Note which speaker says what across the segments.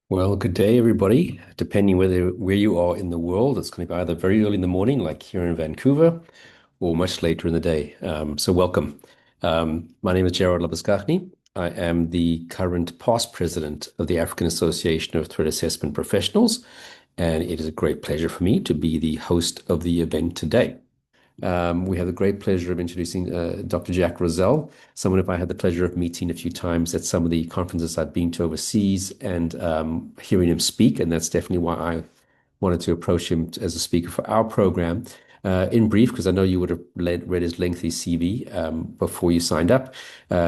Speaker 1: Well, good day, everybody. Depending where you are in the world, it's going to be either very early in the morning, like here in Vancouver, or much later in the day. So welcome. My name is Gerard Labuschagne. I am the current past president of the African Association of Threat Assessment Professionals, and it is a great pleasure for me to be the host of the event today. We have the great pleasure of introducing Dr. Jack Rozel, someone who I had the pleasure of meeting a few times at some of the conferences I've been to overseas and hearing him speak. And that's definitely why I wanted to approach him as a speaker for our program. In brief, because I know you would have read his lengthy CV before you signed up.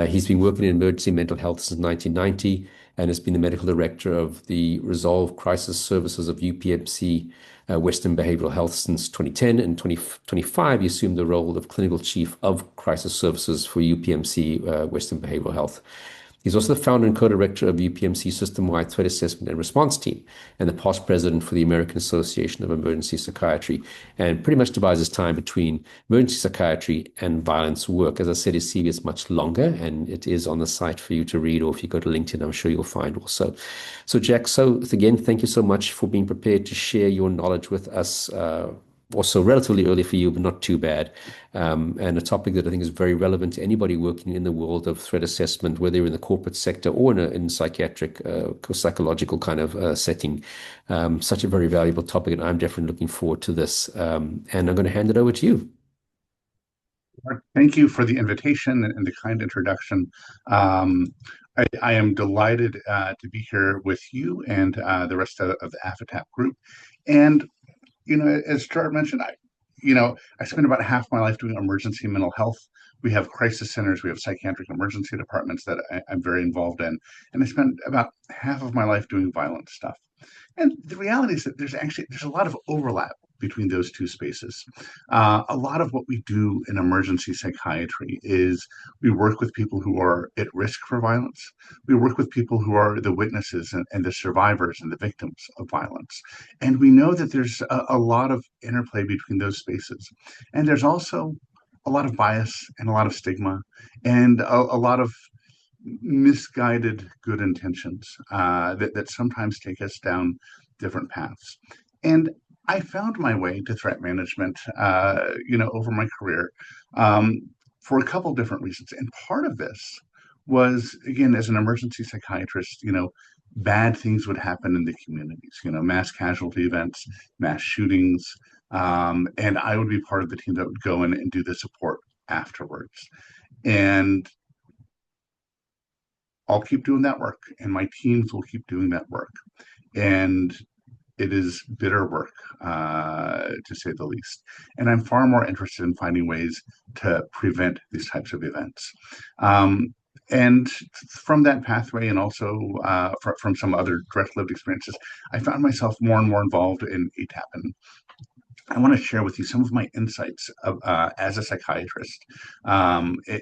Speaker 1: He's been working in emergency mental health since 1990 and has been the medical director of the Resolve Crisis Services of UPMC Western Behavioral Health since 2010. And 2025, he assumed the role of clinical chief of crisis services for UPMC Western Behavioral Health. He's also the founder and co-director of UPMC System-Wide Threat Assessment and Response Team and the past president for the American Association of Emergency Psychiatry, and pretty much divides his time between emergency psychiatry and violence work. As I said, his CV is much longer and it is on the site for you to read, or if you go to LinkedIn, I'm sure you'll find also. So Jack, so again, thank you so much for being prepared to share your knowledge with us. Also relatively early for you, but not too bad. And a topic that I think is very relevant to anybody working in the world of threat assessment, whether you're in the corporate sector or in psychiatric or psychological kind of setting. Such a very valuable topic, and I'm definitely looking forward to this. And I'm going to hand it over to you.
Speaker 2: Thank you for the invitation and the kind introduction. I am delighted to be here with you and the rest of the AfATAP group. And, as Gerard mentioned, I spend about half my life doing emergency mental health. We have crisis centers, we have psychiatric emergency departments that I'm very involved in. And I spend about half of my life doing violent stuff. And the reality is that there's a lot of overlap between those two spaces. A lot of what we do in emergency psychiatry is we work with people who are at risk for violence. We work with people who are the witnesses and the survivors and the victims of violence. And we know that there's a lot of interplay between those spaces. And there's also a lot of bias and a lot of stigma and a lot of misguided good intentions that sometimes take us down different paths. And I found my way to threat management, over my career for a couple different reasons. And part of this was, again, as an emergency psychiatrist, bad things would happen in the communities, mass casualty events, mass shootings. And I would be part of the team that would go in and do the support afterwards. And I'll keep doing that work, and my teams will keep doing that work. And it is bitter work, to say the least. And I'm far more interested in finding ways to prevent these types of events. And from that pathway, and also from some other direct lived experiences, I found myself more and more involved in ATAP. And I want to share with you some of my insights as a psychiatrist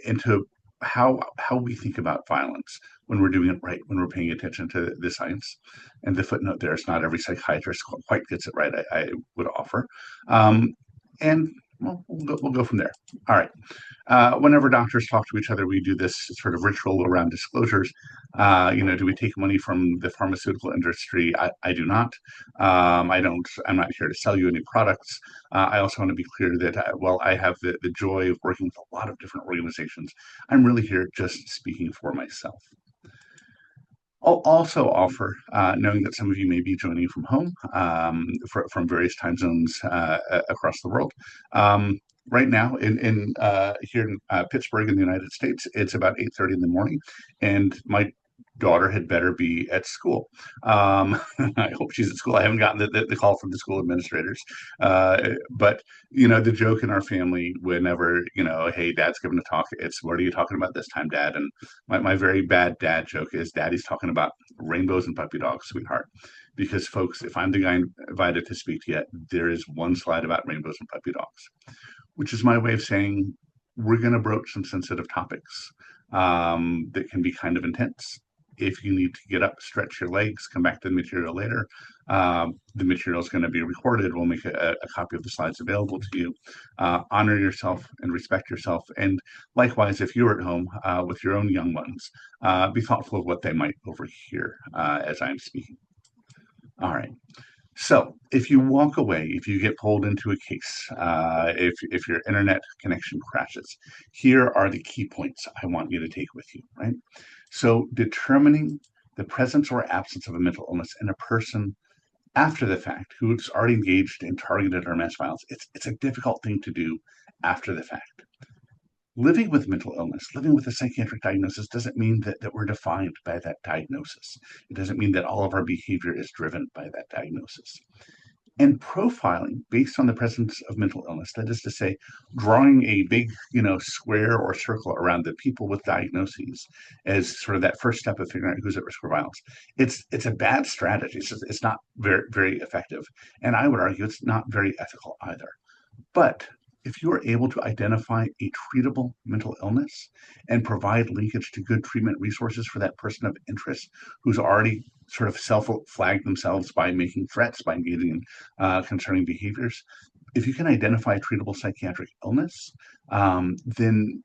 Speaker 2: into how we think about violence when we're doing it right, when we're paying attention to the science. And the footnote there is not every psychiatrist quite gets it right, I would offer. And well, we'll go from there. All right. Whenever doctors talk to each other, we do this sort of ritual around disclosures. Do we take money from the pharmaceutical industry? I do not. I don't. I'm not here to sell you any products. I also want to be clear that while I have the joy of working with a lot of different organizations, I'm really here just speaking for myself. I'll also offer, knowing that some of you may be joining from home from various time zones across the world. Right now, in here in Pittsburgh in the United States, it's about 8:30 in the morning, and my daughter had better be at school. I hope she's at school. I haven't gotten the call from the school administrators. But, the joke in our family whenever, hey, dad's giving a talk, it's, what are you talking about this time, dad? And my very bad dad joke is daddy's talking about rainbows and puppy dogs, sweetheart. Because, folks, if I'm the guy invited to speak to you, there is one slide about rainbows and puppy dogs, which is my way of saying we're going to broach some sensitive topics that can be kind of intense. If you need to get up, stretch your legs, come back to the material later, the material is going to be recorded. We'll make a copy of the slides available to you. Honor yourself and respect yourself. And likewise, if you're at home with your own young ones, be thoughtful of what they might overhear as I'm speaking. All right. So if you walk away, if you get pulled into a case, if your internet connection crashes, here are the key points I want you to take with you, right? So determining the presence or absence of a mental illness in a person after the fact who's already engaged in targeted or mass violence, it's a difficult thing to do after the fact. Living with mental illness, living with a psychiatric diagnosis doesn't mean that we're defined by that diagnosis. It doesn't mean that all of our behavior is driven by that diagnosis. And profiling based on the presence of mental illness, that is to say, drawing a big, square or circle around the people with diagnoses as sort of that first step of figuring out who's at risk for violence. It's a bad strategy. It's not very, very effective. And I would argue it's not very ethical either. But if you are able to identify a treatable mental illness and provide linkage to good treatment resources for that person of interest who's already sort of self flagged themselves by making threats, by engaging in concerning behaviors, if you can identify a treatable psychiatric illness, then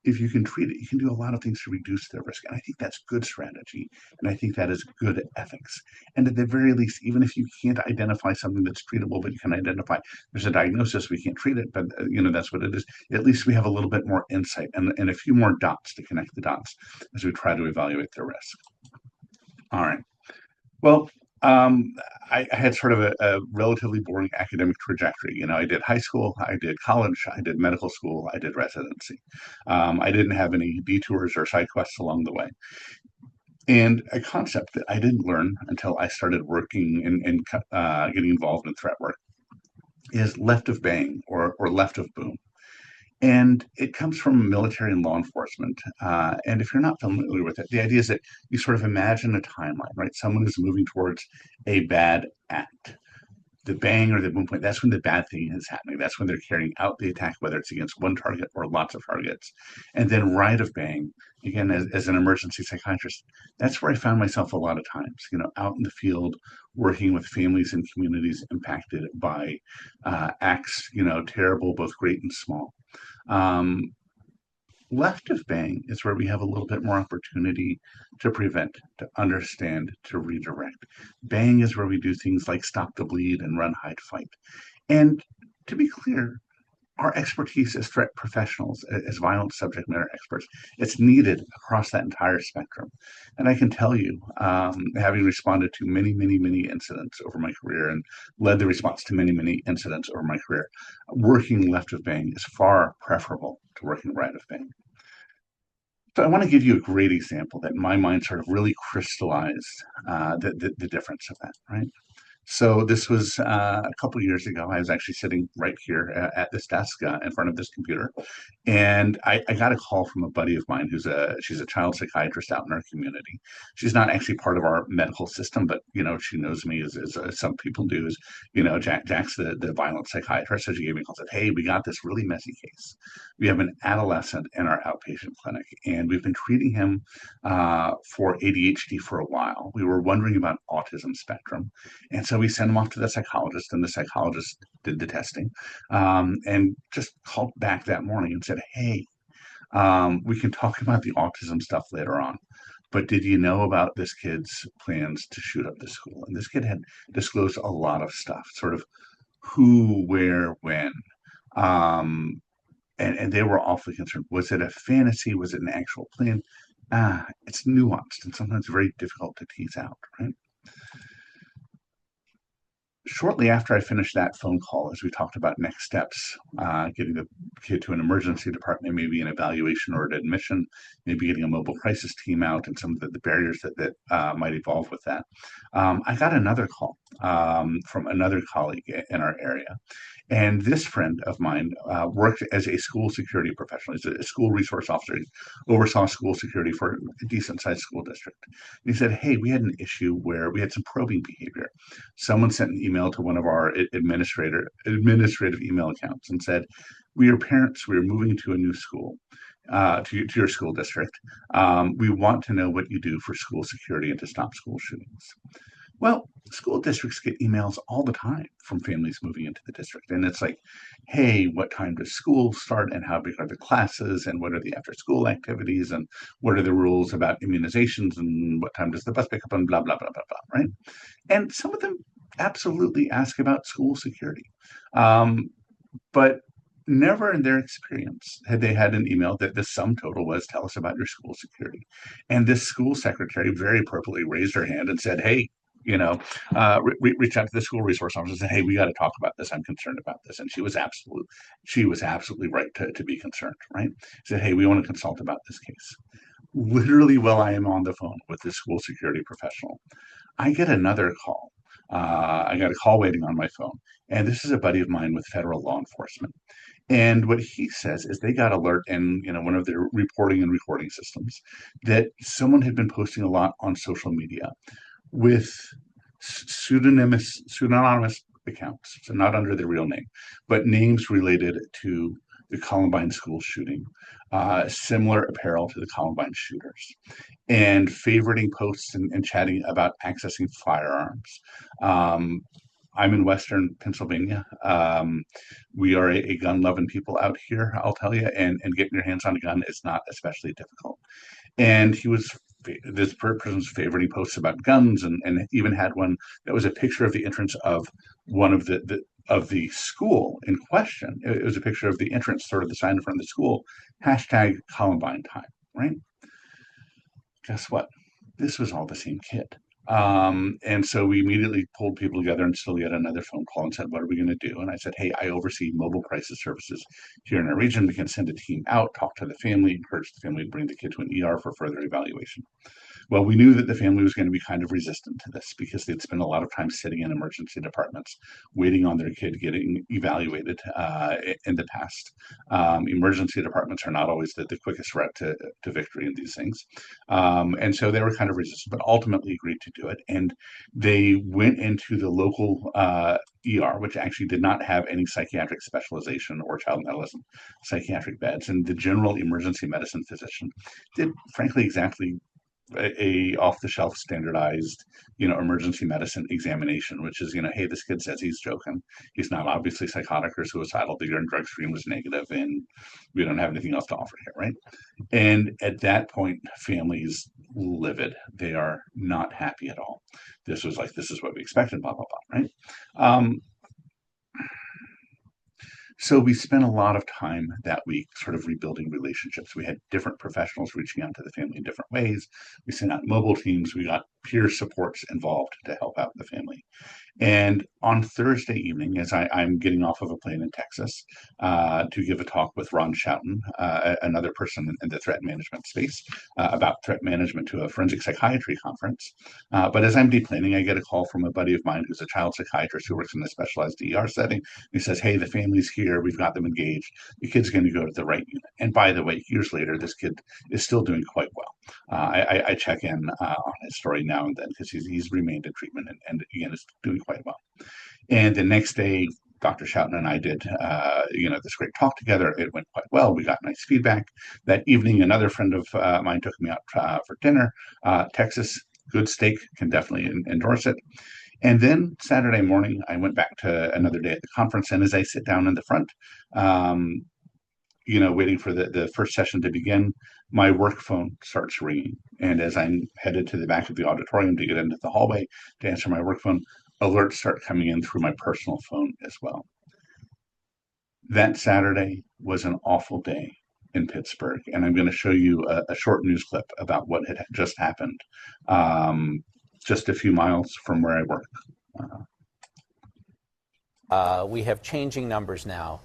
Speaker 2: if you can treat it, you can do a lot of things to reduce their risk. And I think that's good strategy. And I think that is good ethics. And at the very least, even if you can't identify something that's treatable, but you can identify there's a diagnosis, we can't treat it, but that's what it is. At least we have a little bit more insight and a few more dots to connect the dots as we try to evaluate their risk. All right. Well, um, I had sort of a relatively boring academic trajectory. I did high school, I did college, I did medical school, I did residency. I didn't have any detours or side quests along the way. And a concept that I didn't learn until I started working and getting involved in threat work is left of bang or left of boom. And it comes from military and law enforcement. And if you're not familiar with it, the idea is that you sort of imagine a timeline, right? Someone is moving towards a bad act. The bang or the boom point, that's when the bad thing is happening. That's when they're carrying out the attack, whether it's against one target or lots of targets. And then right of bang, again, as an emergency psychiatrist, that's where I found myself a lot of times, out in the field, working with families and communities impacted by acts, terrible, both great and small. Um, Left of bang is where we have a little bit more opportunity to prevent, to understand, to redirect. Bang is where we do things like stop the bleed and run, hide, fight. And to be clear, our expertise as threat professionals, as violent subject matter experts, it's needed across that entire spectrum. And I can tell you, having responded to many, many, many incidents over my career and led the response to many, many incidents over my career, working left of bang is far preferable to working right of bang. So I want to give you a great example that in my mind sort of really crystallized the difference of that, right? So this was a couple of years ago. I was actually sitting right here at this desk in front of this computer, and I got a call from a buddy of mine she's a child psychiatrist out in our community. She's not actually part of our medical system, but she knows me as some people do. As Jack's the violent psychiatrist. So she gave me a call and said, "Hey, we got this really messy case. We have an adolescent in our outpatient clinic, and we've been treating him for ADHD for a while. We were wondering about autism spectrum." And so we sent him off to the psychologist, and the psychologist did the testing and just called back that morning and said, "Hey, we can talk about the autism stuff later on. But did you know about this kid's plans to shoot up the school?" And this kid had disclosed a lot of stuff, sort of who, where, when. Um, and they were awfully concerned. Was it a fantasy? Was it an actual plan? It's nuanced and sometimes very difficult to tease out, right? Shortly after I finished that phone call, as we talked about next steps, getting the kid to an emergency department, maybe an evaluation or an admission, maybe getting a mobile crisis team out, and some of the barriers that might evolve with that. I got another call from another colleague in our area. And this friend of mine worked as a school security professional. He's a school resource officer. He oversaw school security for a decent sized school district. And he said, "Hey, we had an issue where we had some probing behavior. Someone sent an email to one of our administrative email accounts and said, 'We are parents. We are moving to a new school, to your school district. We want to know what you do for school security and to stop school shootings.'" Well, school districts get emails all the time from families moving into the district. And it's like, hey, what time does school start and how big are the classes and what are the after school activities and what are the rules about immunizations and what time does the bus pick up and blah, blah, blah, blah, blah, right? And some of them absolutely ask about school security. Um, but never in their experience had they had an email that the sum total was tell us about your school security. And this school secretary very appropriately raised her hand and said, hey, reach out to the school resource officer and say, hey, we got to talk about this. I'm concerned about this. And she was absolutely right to be concerned, right? Said, hey, we want to consult about this case. Literally, while I am on the phone with the school security professional, I get another call. I got a call waiting on my phone. And this is a buddy of mine with federal law enforcement. And what he says is they got alert in one of their reporting and recording systems that someone had been posting a lot on social media with pseudonymous accounts, so not under their real name, but names related to the Columbine school shooting, similar apparel to the Columbine shooters, and favoriting posts and chatting about accessing firearms. Um, I'm in Western Pennsylvania. We are a gun-loving people out here, I'll tell you, and getting your hands on a gun is not especially difficult. And this person's favorite. He posts about guns and even had one that was a picture of the entrance of one of the school in question. It was a picture of the entrance, sort of the sign in front of the school, hashtag Columbine time, right? Guess what? This was all the same kid. And so we immediately pulled people together and still get another phone call and said, what are we going to do? And I said, hey, I oversee mobile crisis services here in our region. We can send a team out, talk to the family, encourage the family to bring the kid to an ER for further evaluation. Well, we knew that the family was going to be kind of resistant to this because they'd spent a lot of time sitting in emergency departments waiting on their kid getting evaluated in the past. Emergency departments are not always the quickest route to victory in these things. And so they were kind of resistant, but ultimately agreed to do it. And they went into the local ER, which actually did not have any psychiatric specialization or child and adolescent psychiatric beds. And the general emergency medicine physician did, frankly, exactly a off-the-shelf standardized emergency medicine examination, which is hey, this kid says he's joking, he's not obviously psychotic or suicidal, the urine drug screen was negative, and we don't have anything else to offer here, right? And at that point, families livid, they are not happy at all. This was like, this is what we expected, blah blah blah, right? So we spent a lot of time that week sort of rebuilding relationships. We had different professionals reaching out to the family in different ways. We sent out mobile teams. We got peer supports involved to help out the family. And on Thursday evening, as I'm getting off of a plane in Texas to give a talk with Ron Schouten, another person in the threat management space, about threat management to a forensic psychiatry conference. But as I'm deplaning, I get a call from a buddy of mine who's a child psychiatrist who works in a specialized ER setting. He says, hey, the family's here. We've got them engaged. The kid's going to go to the right unit. And by the way, years later, this kid is still doing quite well. I check in on his story now and then because he's remained in treatment and again is doing quite well. And the next day, Dr. Schouten and I did, this great talk together. It went quite well. We got nice feedback. That evening, another friend of mine took me out for dinner. Texas, good steak, can definitely endorse it. And then Saturday morning, I went back to another day at the conference. And as I sit down in the front, waiting for the first session to begin, my work phone starts ringing. And as I'm headed to the back of the auditorium to get into the hallway to answer my work phone, alerts start coming in through my personal phone as well. That Saturday was an awful day in Pittsburgh. And I'm going to show you a short news clip about what had just happened just a few miles from where I work.
Speaker 3: We have changing numbers now.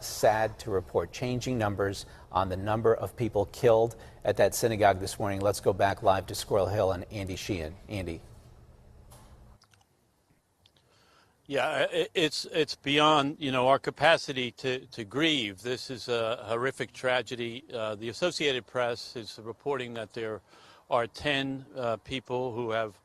Speaker 3: Sad to report, changing numbers on the number of people killed at that synagogue this morning. Let's go back live to Squirrel Hill and Andy Sheehan. Andy.
Speaker 4: Yeah, it's beyond our capacity to grieve. This is a horrific tragedy. The Associated Press is reporting that there are 10 people who have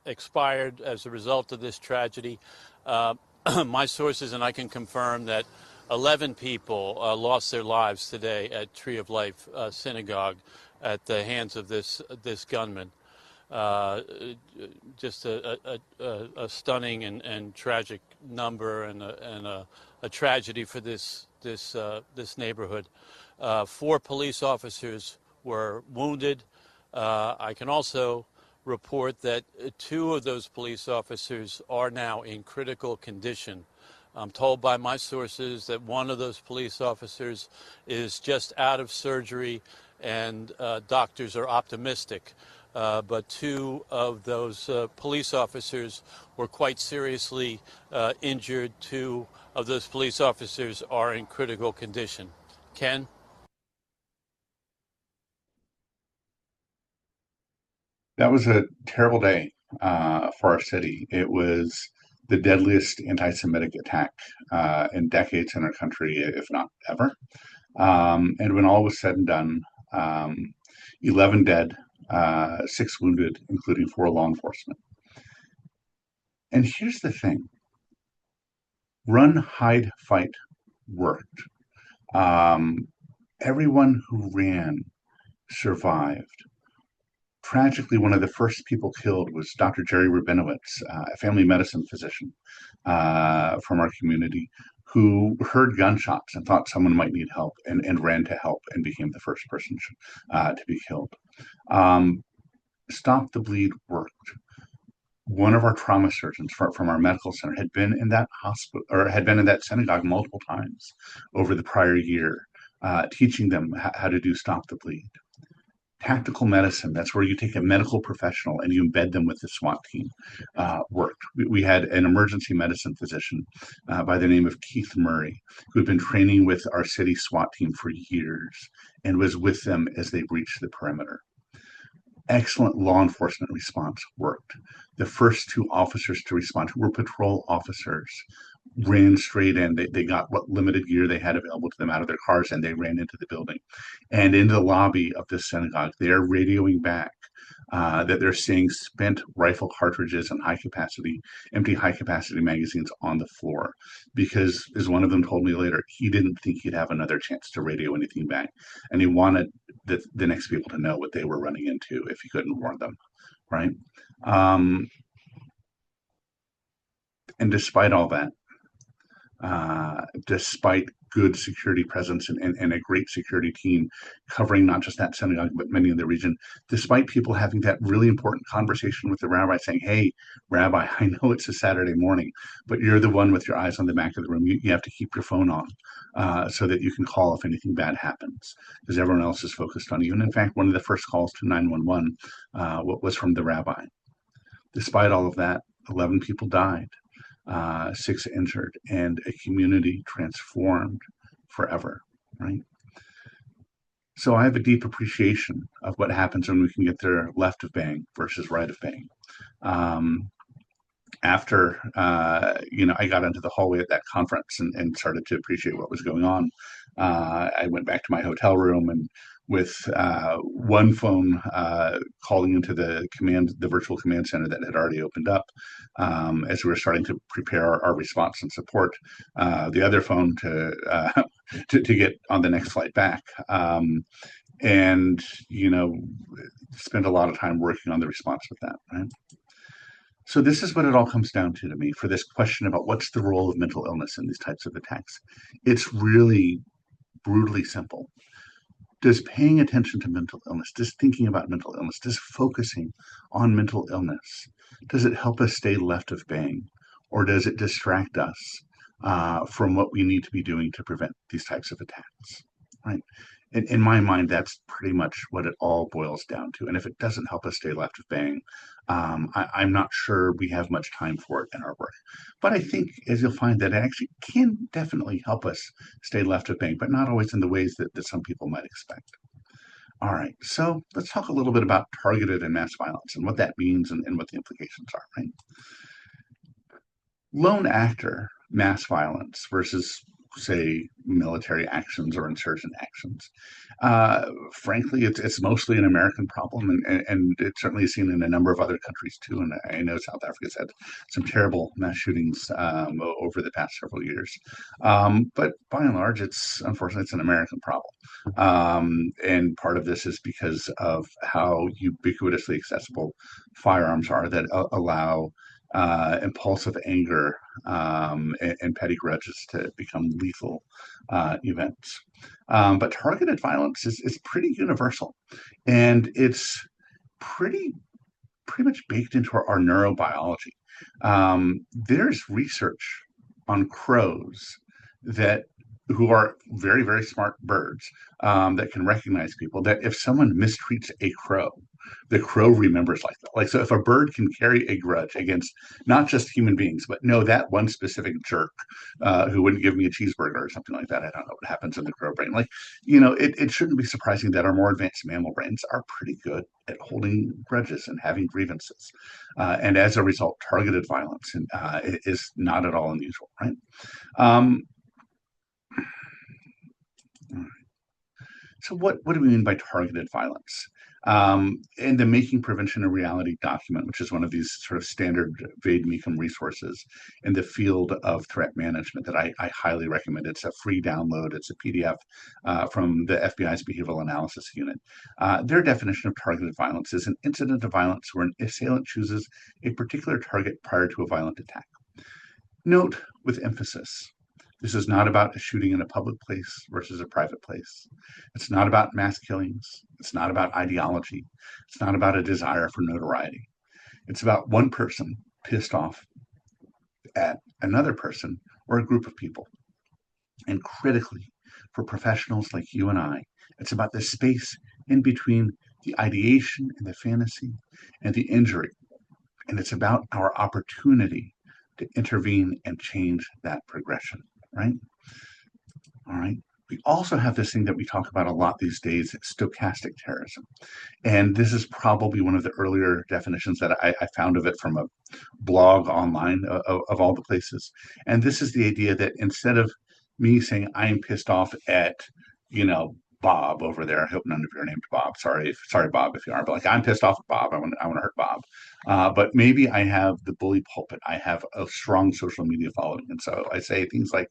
Speaker 4: expired as a result of this tragedy. My sources, and I can confirm that 11 people lost their lives today at Tree of Life Synagogue at the hands of this gunman. just a stunning and tragic number and a tragedy for this neighborhood. 4 police officers were wounded. I can also report that 2 of those police officers are now in critical condition. I'm told by my sources that one of those police officers is just out of surgery, and doctors are optimistic. But 2 of those police officers were quite seriously injured. 2 of those police officers are in critical condition. Ken?
Speaker 2: That was a terrible day for our city. It was the deadliest anti-Semitic attack in decades in our country, if not ever. And when all was said and done, 11 dead, 6 wounded, including 4 law enforcement. And here's the thing: run, hide, fight worked. Everyone who ran survived. Tragically, one of the first people killed was Dr. Jerry Rabinowitz, a family medicine physician from our community, who heard gunshots and thought someone might need help and ran to help and became the first person to be killed. Stop the Bleed worked. One of our trauma surgeons from our medical center had been in that hospital or had been in that synagogue multiple times over the prior year, teaching them how to do Stop the Bleed. Tactical medicine, that's where you take a medical professional and you embed them with the SWAT team, worked. We had an emergency medicine physician by the name of Keith Murray, who had been training with our city SWAT team for years and was with them as they breached the perimeter. Excellent law enforcement response worked. The first 2 officers to respond, who were patrol officers, ran straight in. They got what limited gear they had available to them out of their cars, and they ran into the building and into the lobby of the synagogue. They're radioing back that they're seeing spent rifle cartridges and empty high capacity magazines on the floor. Because, as one of them told me later, he didn't think he'd have another chance to radio anything back, and he wanted the next people to know what they were running into if he couldn't warn them, right? And despite all that, despite good security presence and a great security team covering not just that synagogue, but many in the region, despite people having that really important conversation with the rabbi saying, "Hey, Rabbi, I know it's a Saturday morning, but you're the one with your eyes on the back of the room. You have to keep your phone on so that you can call if anything bad happens, because everyone else is focused on you." And in fact, one of the first calls to 911 was from the rabbi. Despite all of that, 11 people died. 6 injured, and a community transformed forever, right? So I have a deep appreciation of what happens when we can get there left of bang versus right of bang. After I got into the hallway at that conference and started to appreciate what was going on, I went back to my hotel room and with one phone calling into the virtual command center that had already opened up as we were starting to prepare our response and support. The other phone to get on the next flight back. And spent a lot of time working on the response with that, right? So this is what it all comes down to me for this question about what's the role of mental illness in these types of attacks. It's really brutally simple. Does paying attention to mental illness, does thinking about mental illness, does focusing on mental illness, does it help us stay left of bang, or does it distract us from what we need to be doing to prevent these types of attacks, right? In my mind, that's pretty much what it all boils down to. And if it doesn't help us stay left of bang, I'm not sure we have much time for it in our work. But I think, as you'll find, that it actually can definitely help us stay left of bang, but not always in the ways that some people might expect. All right, so let's talk a little bit about targeted and mass violence and what that means and what the implications are, right? Lone actor mass violence versus say, military actions or insurgent actions. Frankly, it's mostly an American problem, and it's certainly seen in a number of other countries too. And I know South Africa's had some terrible mass shootings over the past several years. But by and large, unfortunately it's an American problem. And part of this is because of how ubiquitously accessible firearms are that allow impulsive anger and petty grudges to become lethal events. But targeted violence is pretty universal, and it's pretty much baked into our neurobiology. There's research on crows that who are very, very smart birds that can recognize people, that if someone mistreats a crow, the crow remembers like that. Like, so if a bird can carry a grudge against not just human beings, but no, that one specific jerk who wouldn't give me a cheeseburger or something like that, I don't know what happens in the crow brain. Like, it shouldn't be surprising that our more advanced mammal brains are pretty good at holding grudges and having grievances. And as a result, targeted violence is not at all unusual, right? Um, So what do we mean by targeted violence? In the Making Prevention a Reality document, which is one of these sort of standard VADE-MECUM resources in the field of threat management that I highly recommend. It's a free download. It's a PDF from the FBI's Behavioral Analysis Unit. Their definition of targeted violence is an incident of violence where an assailant chooses a particular target prior to a violent attack. Note with emphasis, this is not about a shooting in a public place versus a private place. It's not about mass killings. It's not about ideology. It's not about a desire for notoriety. It's about one person pissed off at another person or a group of people. And critically, for professionals like you and I, it's about the space in between the ideation and the fantasy and the injury. And it's about our opportunity to intervene and change that progression, right? All right. We also have this thing that we talk about a lot these days, stochastic terrorism. And this is probably one of the earlier definitions that I found of it from a blog online of all the places. And this is the idea that instead of me saying I'm pissed off at, Bob over there. I hope none of you are named Bob. Sorry, Bob, if you are. But like, I'm pissed off at Bob. I want to hurt Bob. But maybe I have the bully pulpit. I have a strong social media following, and so I say things like,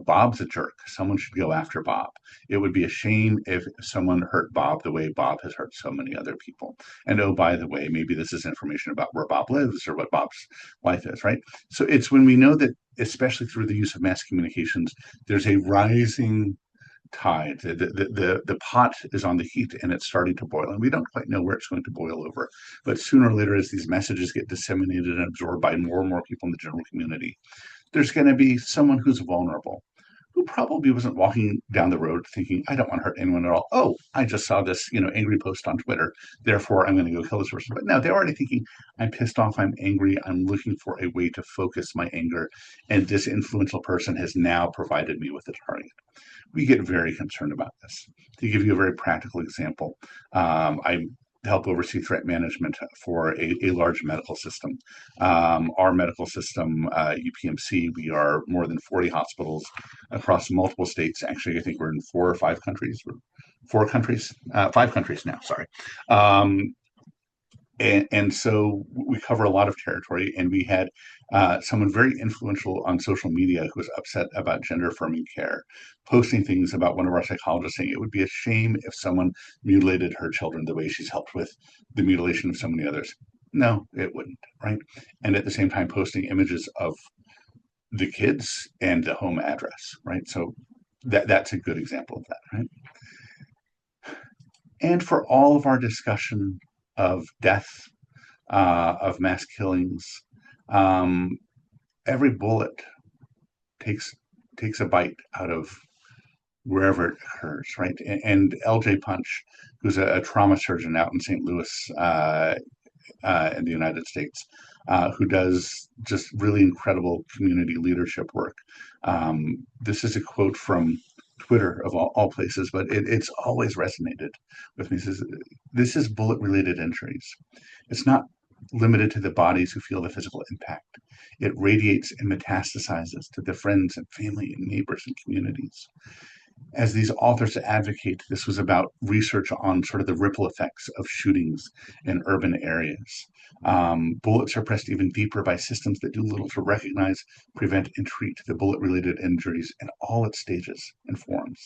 Speaker 2: Bob's a jerk. Someone should go after Bob. It would be a shame if someone hurt Bob the way Bob has hurt so many other people. And oh, by the way, maybe this is information about where Bob lives or what Bob's life is, right? So it's when we know that, especially through the use of mass communications, there's a rising tide. The pot is on the heat and it's starting to boil, and we don't quite know where it's going to boil over. But sooner or later, as these messages get disseminated and absorbed by more and more people in the general community, there's going to be someone who's vulnerable, who probably wasn't walking down the road thinking, I don't want to hurt anyone at all. Oh, I just saw this, angry post on Twitter, therefore I'm going to go kill this person. But no, they're already thinking, I'm pissed off, I'm angry, I'm looking for a way to focus my anger, and this influential person has now provided me with a target. We get very concerned about this. To give you a very practical example, I help oversee threat management for a large medical system. Our medical system, UPMC, we are more than 40 hospitals across multiple states. Actually, I think we're in 4 or 5 countries. 5 countries now, sorry. And so we cover a lot of territory, and we had someone very influential on social media who was upset about gender affirming care, posting things about one of our psychologists saying it would be a shame if someone mutilated her children the way she's helped with the mutilation of so many others. No, it wouldn't, right? And at the same time, posting images of the kids and the home address, right? So that's a good example of that, right? And for all of our discussion of death, of mass killings, every bullet takes a bite out of wherever it occurs, right? And LJ Punch, who's a trauma surgeon out in St. Louis in the United States, who does just really incredible community leadership work. This is a quote from Twitter of all places, but it's always resonated with me. This is bullet-related injuries. It's not limited to the bodies who feel the physical impact. It radiates and metastasizes to the friends and family and neighbors and communities. As these authors advocate, this was about research on sort of the ripple effects of shootings in urban areas. Bullets are pressed even deeper by systems that do little to recognize, prevent, and treat the bullet-related injuries in all its stages and forms.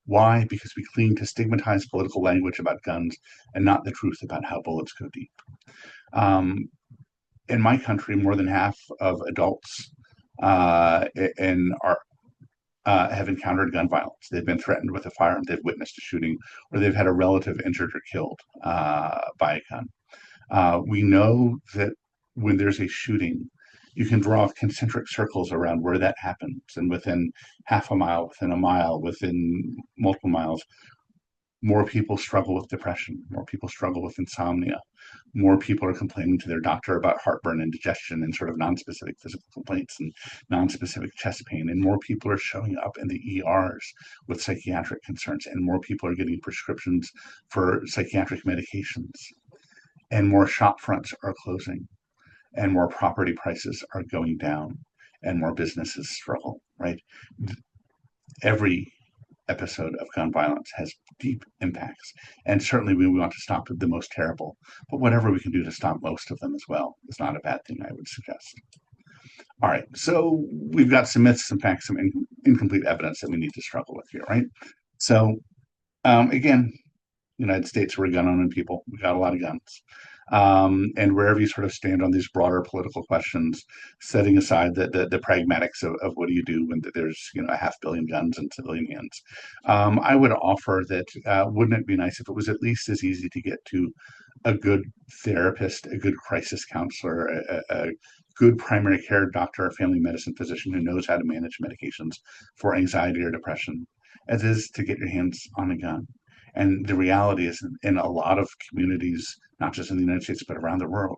Speaker 2: Why? Because we cling to stigmatized political language about guns and not the truth about how bullets go deep. In my country, more than half of adults in our have encountered gun violence. They've been threatened with a firearm, they've witnessed a shooting, or they've had a relative injured or killed by a gun. We know that when there's a shooting, you can draw concentric circles around where that happens. And within half a mile, within a mile, within multiple miles, more people struggle with depression, more people struggle with insomnia, more people are complaining to their doctor about heartburn, indigestion, and sort of nonspecific physical complaints and nonspecific chest pain, and more people are showing up in the ERs with psychiatric concerns, and more people are getting prescriptions for psychiatric medications, and more shop fronts are closing, and more property prices are going down, and more businesses struggle, right? Every episode of gun violence has deep impacts. And certainly we want to stop the most terrible, but whatever we can do to stop most of them as well is not a bad thing, I would suggest. All right, so we've got some myths, some facts, some incomplete evidence that we need to struggle with here, right? So again, United States, we're a gun-owning people. We got a lot of guns. And wherever you sort of stand on these broader political questions, setting aside the pragmatics of what do you do when there's 500 million guns in civilian hands, I would offer that wouldn't it be nice if it was at least as easy to get to a good therapist, a good crisis counselor, a good primary care doctor or family medicine physician who knows how to manage medications for anxiety or depression, as is to get your hands on a gun. And the reality is, in a lot of communities, not just in the United States, but around the world,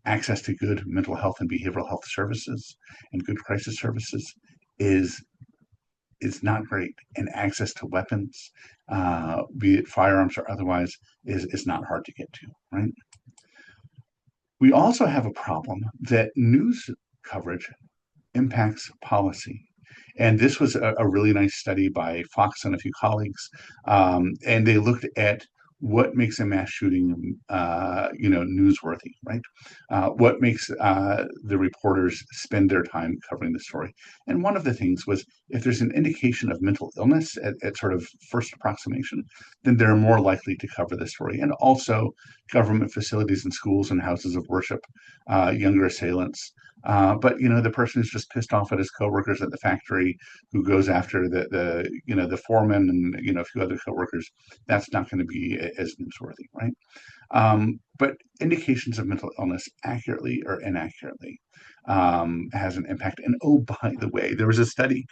Speaker 2: access to good mental health and behavioral health services and good crisis services is not great. And access to weapons, be it firearms or otherwise, is not hard to get to, right? We also have a problem that news coverage impacts policy. And this was a really nice study by Fox and a few colleagues. And they looked at what makes a mass shooting, newsworthy, right? What makes the reporters spend their time covering the story? And one of the things was if there's an indication of mental illness at sort of first approximation, then they're more likely to cover the story. And also government facilities and schools and houses of worship, younger assailants. But the person who's just pissed off at his coworkers at the factory, who goes after the foreman and a few other coworkers, that's not going to be as newsworthy, right? But indications of mental illness, accurately or inaccurately, has an impact. And oh, by the way, there was a study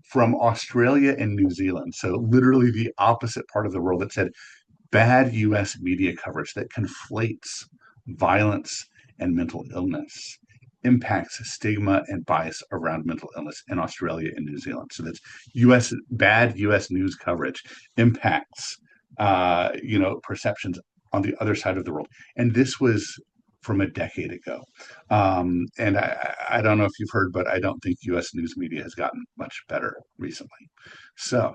Speaker 2: from Australia and New Zealand, so literally the opposite part of the world, that said bad U.S. media coverage that conflates violence and mental illness impacts stigma and bias around mental illness in Australia and New Zealand. So that's bad U.S. news coverage impacts perceptions on the other side of the world. And this was from a decade ago. And I don't know if you've heard, but I don't think U.S. news media has gotten much better recently. So,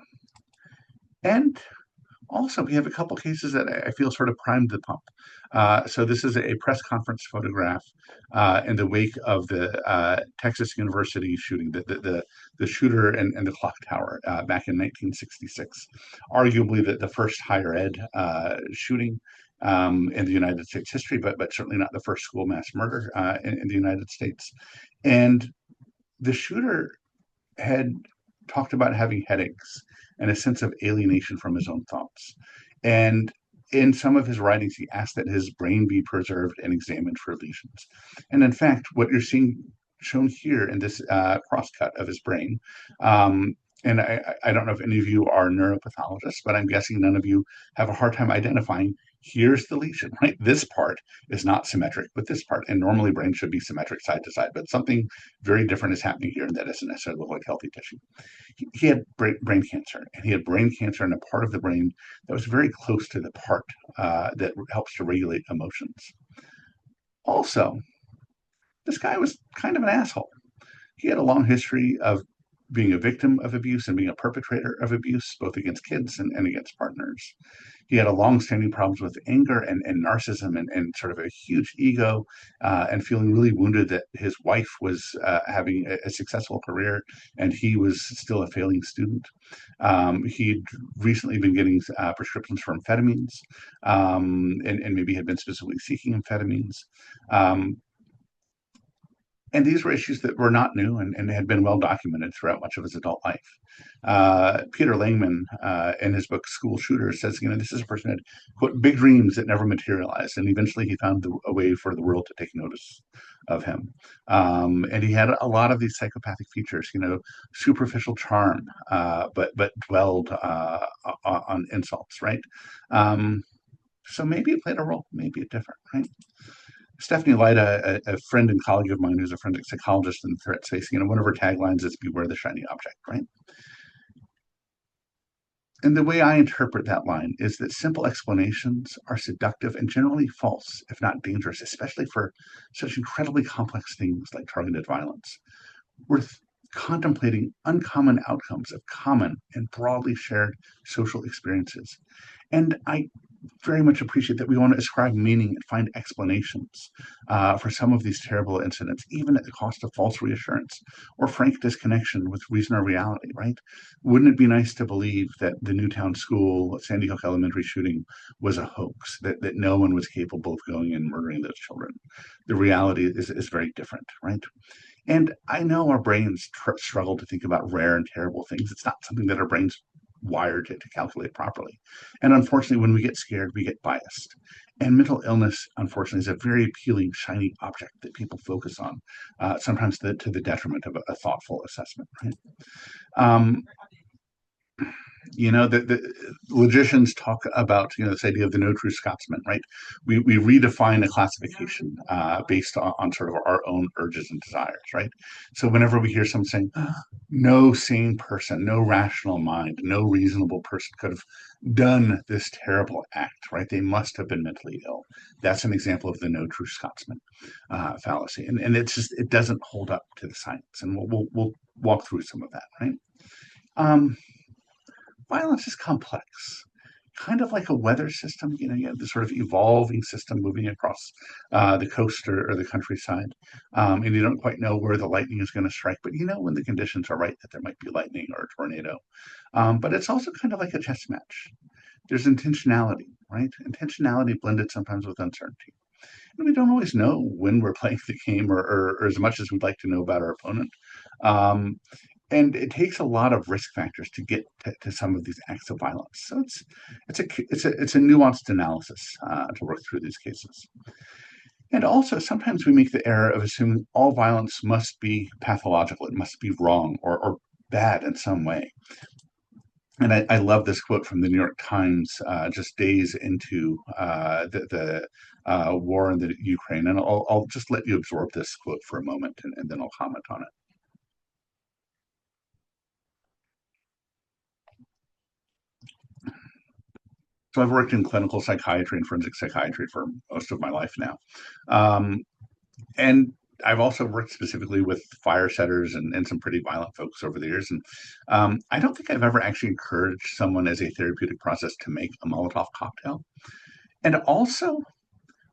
Speaker 2: and also, we have a couple cases that I feel sort of primed the pump. So this is a press conference photograph in the wake of the Texas University shooting, the shooter and the clock tower back in 1966, arguably the first higher ed shooting in the United States history, but certainly not the first school mass murder in the United States. And the shooter had talked about having headaches and a sense of alienation from his own thoughts. And in some of his writings, he asked that his brain be preserved and examined for lesions. And in fact, what you're seeing shown here in this crosscut of his brain, and I don't know if any of you are neuropathologists, but I'm guessing none of you have a hard time identifying, here's the lesion, right? This part is not symmetric, but this part, and normally brain should be symmetric side to side, but something very different is happening here, and that doesn't necessarily look like healthy tissue. He had brain cancer, and he had brain cancer in a part of the brain that was very close to the part that helps to regulate emotions. Also, this guy was kind of an asshole. He had a long history of being a victim of abuse and being a perpetrator of abuse, both against kids and against partners. He had a long-standing problems with anger and narcissism and sort of a huge ego and feeling really wounded that his wife was having a successful career and he was still a failing student. He'd recently been getting prescriptions for amphetamines and maybe had been specifically seeking amphetamines. Um, and these were issues that were not new and had been well documented throughout much of his adult life. Peter Langman, in his book School Shooters, says, this is a person who had, quote, big dreams that never materialized. And eventually he found a way for the world to take notice of him. And he had a lot of these psychopathic features, superficial charm, but dwelled on insults, right? So maybe it played a role, maybe it different, right? Stephanie Light, a friend and colleague of mine who's a forensic psychologist in the threat space, one of her taglines is "Beware the shiny object," right? And the way I interpret that line is that simple explanations are seductive and generally false, if not dangerous, especially for such incredibly complex things like targeted violence. We're contemplating uncommon outcomes of common and broadly shared social experiences. And I very much appreciate that we want to ascribe meaning and find explanations for some of these terrible incidents, even at the cost of false reassurance or frank disconnection with reason or reality, right? Wouldn't it be nice to believe that the Newtown School, Sandy Hook Elementary shooting was a hoax, that no one was capable of going and murdering those children? The reality is very different, right? And I know our brains struggle to think about rare and terrible things. It's not something that our brains wired to calculate properly. And unfortunately, when we get scared, we get biased. And mental illness, unfortunately, is a very appealing, shiny object that people focus on, sometimes to the detriment of a thoughtful assessment, right? Um, the logicians talk about this idea of the no true Scotsman, right? We redefine a classification based on sort of our own urges and desires, right? So whenever we hear someone saying no sane person, no rational mind, no reasonable person could have done this terrible act, right? They must have been mentally ill. That's an example of the no true Scotsman fallacy, and it doesn't hold up to the science, and we'll walk through some of that, right? Violence is complex, kind of like a weather system. You have this sort of evolving system moving across the coast or the countryside, and you don't quite know where the lightning is going to strike, but when the conditions are right that there might be lightning or a tornado. But it's also kind of like a chess match. There's intentionality, right? Intentionality blended sometimes with uncertainty. And we don't always know when we're playing the game or as much as we'd like to know about our opponent. Um, and it takes a lot of risk factors to get to some of these acts of violence. So it's a nuanced analysis to work through these cases. And also, sometimes we make the error of assuming all violence must be pathological; it must be wrong or bad in some way. And I love this quote from the New York Times just days into the war in the Ukraine. And I'll just let you absorb this quote for a moment, and then I'll comment on it. So I've worked in clinical psychiatry and forensic psychiatry for most of my life now. And I've also worked specifically with fire setters and some pretty violent folks over the years. And I don't think I've ever actually encouraged someone as a therapeutic process to make a Molotov cocktail. And also,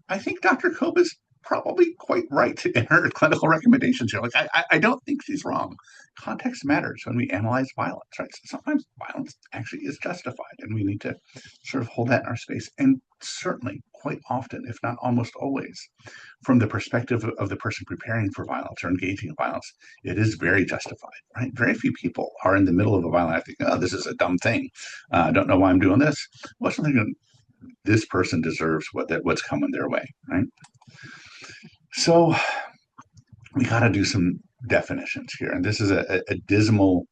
Speaker 2: I think Dr. Kobe is probably quite right in her clinical recommendations here. Like, I don't think she's wrong. Context matters when we analyze violence, right? So sometimes violence actually is justified, and we need to sort of hold that in our space. And certainly, quite often, if not almost always, from the perspective of the person preparing for violence or engaging in violence, it is very justified, right? Very few people are in the middle of a violent act thinking, oh, this is a dumb thing. I don't know why I'm doing this. Well, something this person deserves what's coming their way, right? So we got to do some definitions here, and this is a dismal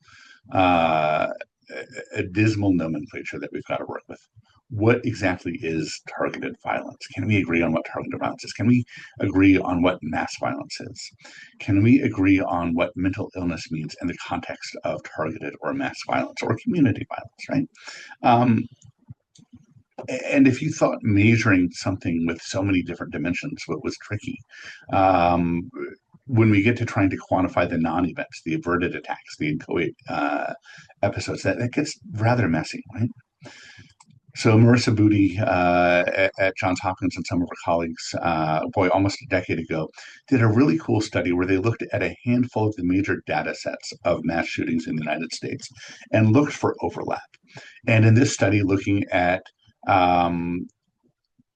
Speaker 2: nomenclature that we've got to work with. What exactly is targeted violence? Can we agree on what targeted violence is? Can we agree on what mass violence is? Can we agree on what mental illness means in the context of targeted or mass violence or community violence, right? And if you thought measuring something with so many different dimensions was tricky, um, when we get to trying to quantify the non-events, the averted attacks, the inchoate episodes, that gets rather messy, right? So Marissa Booty at Johns Hopkins and some of her colleagues, almost a decade ago, did a really cool study where they looked at a handful of the major data sets of mass shootings in the United States and looked for overlap. And in this study, looking um,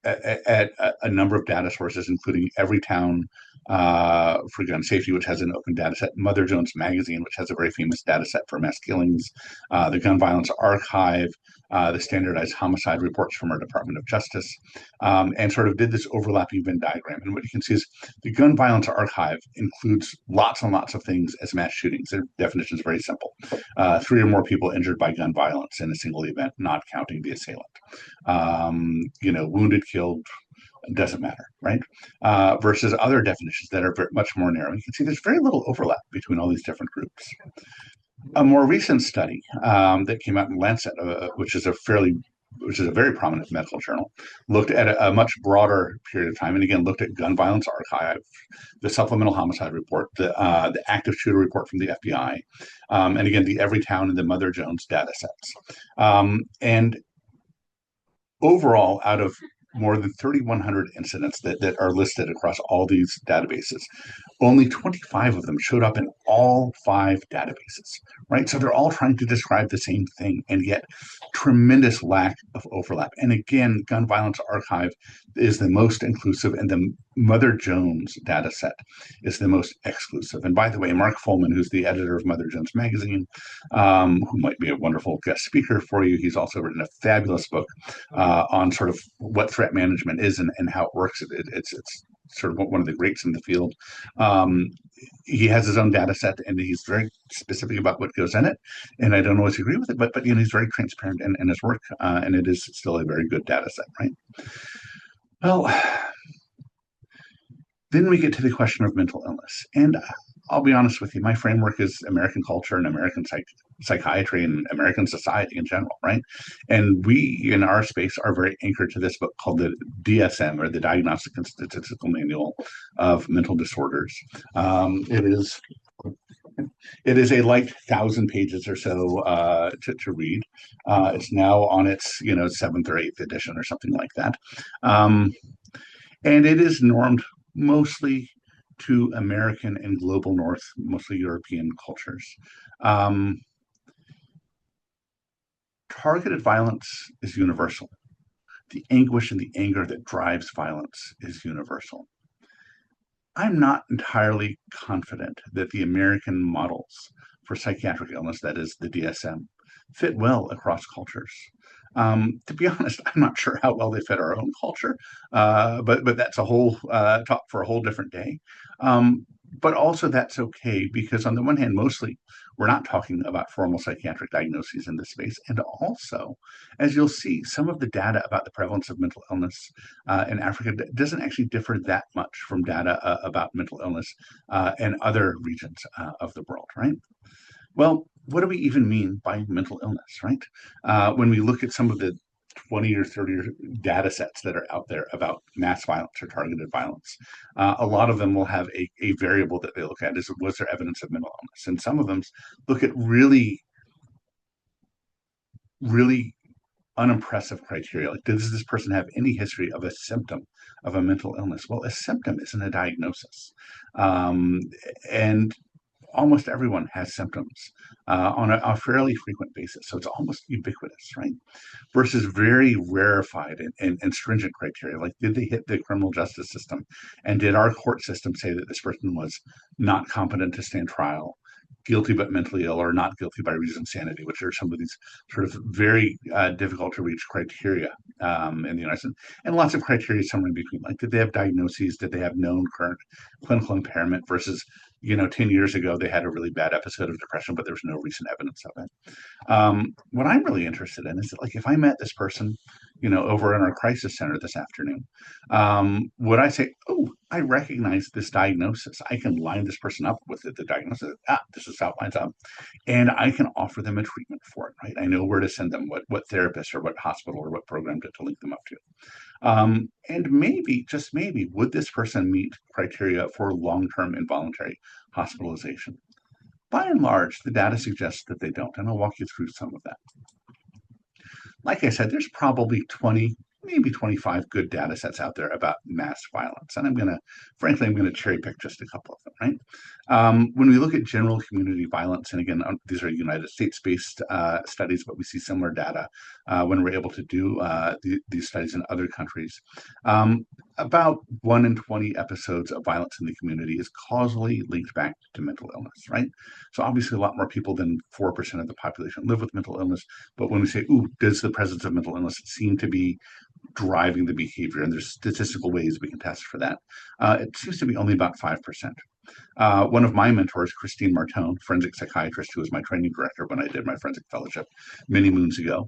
Speaker 2: at a number of data sources, including Everytown for gun safety, which has an open data set, Mother Jones Magazine, which has a very famous data set for mass killings, the Gun Violence Archive, the standardized homicide reports from our Department of Justice, and sort of did this overlapping Venn diagram. And what you can see is the Gun Violence Archive includes lots and lots of things as mass shootings. Their definition is very simple. 3 or more people injured by gun violence in a single event, not counting the assailant. Wounded, killed, doesn't matter, right? Versus other definitions that are much more narrow. You can see there's very little overlap between all these different groups. A more recent study that came out in Lancet, which is a very prominent medical journal, looked at a much broader period of time, and again looked at Gun Violence Archive, the Supplemental Homicide Report, the Active Shooter Report from the FBI, and again the Everytown and the Mother Jones data sets. And overall, out of more than 3,100 incidents that are listed across all these databases, only 25 of them showed up in all 5 databases, right? So they're all trying to describe the same thing, and yet tremendous lack of overlap. And again, Gun Violence Archive is the most inclusive, and the Mother Jones data set is the most exclusive. And by the way, Mark Fullman, who's the editor of Mother Jones Magazine, who might be a wonderful guest speaker for you, he's also written a fabulous book on sort of what threat management is and how it works. It's sort of one of the greats in the field. He has his own data set, and he's very specific about what goes in it. And I don't always agree with it, but he's very transparent in his work, and it is still a very good data set, right? Well, then we get to the question of mental illness. And I'll be honest with you, my framework is American culture and American psychiatry and American society in general, right? And we, in our space, are very anchored to this book called the DSM, or the Diagnostic and Statistical Manual of Mental Disorders. It is a light 1,000 pages or so to read. It's now on its 7th or 8th edition or something like that. And it is normed mostly to American and global North, mostly European cultures. Targeted violence is universal. The anguish and the anger that drives violence is universal. I'm not entirely confident that the American models for psychiatric illness, that is the DSM, fit well across cultures. To be honest, I'm not sure how well they fit our own culture, but that's a whole talk for a whole different day. But also that's okay, because on the one hand, mostly we're not talking about formal psychiatric diagnoses in this space. And also, as you'll see, some of the data about the prevalence of mental illness in Africa doesn't actually differ that much from data about mental illness in other regions of the world, right? Well, what do we even mean by mental illness, right? When we look at some of the 20 or 30 data sets that are out there about mass violence or targeted violence, a lot of them will have a variable that they look at is, was there evidence of mental illness? And some of them look at really, really unimpressive criteria. Like, does this person have any history of a symptom of a mental illness? Well, a symptom isn't a diagnosis. And almost everyone has symptoms on a fairly frequent basis. So it's almost ubiquitous, right? Versus very rarefied and stringent criteria. Like, did they hit the criminal justice system? And did our court system say that this person was not competent to stand trial, guilty but mentally ill, or not guilty by reason of insanity, which are some of these sort of very difficult to reach criteria in the United States, and lots of criteria somewhere in between. Like, did they have diagnoses? Did they have known current clinical impairment? Versus, 10 years ago, they had a really bad episode of depression, but there was no recent evidence of it. What I'm really interested in is that, like, if I met this person, over in our crisis center this afternoon, would I say, oh, I recognize this diagnosis. I can line this person up with the diagnosis. This is diagnosis outlines up, and I can offer them a treatment for it, right? I know where to send them, what therapist or what hospital or what program to link them up to. And maybe, just maybe, would this person meet criteria for long-term involuntary hospitalization? By and large, the data suggests that they don't, and I'll walk you through some of that. Like I said, there's probably 20, maybe 25 good data sets out there about mass violence. And I'm going to cherry pick just a couple of them, right? When we look at general community violence, and again, these are United States-based studies, but we see similar data when we're able to do these studies in other countries. About 1 in 20 episodes of violence in the community is causally linked back to mental illness, right? So obviously a lot more people than 4% of the population live with mental illness. But when we say, ooh, does the presence of mental illness seem to be driving the behavior? And there's statistical ways we can test for that. It seems to be only about 5%. One of my mentors, Christine Martone, forensic psychiatrist, who was my training director when I did my forensic fellowship many moons ago,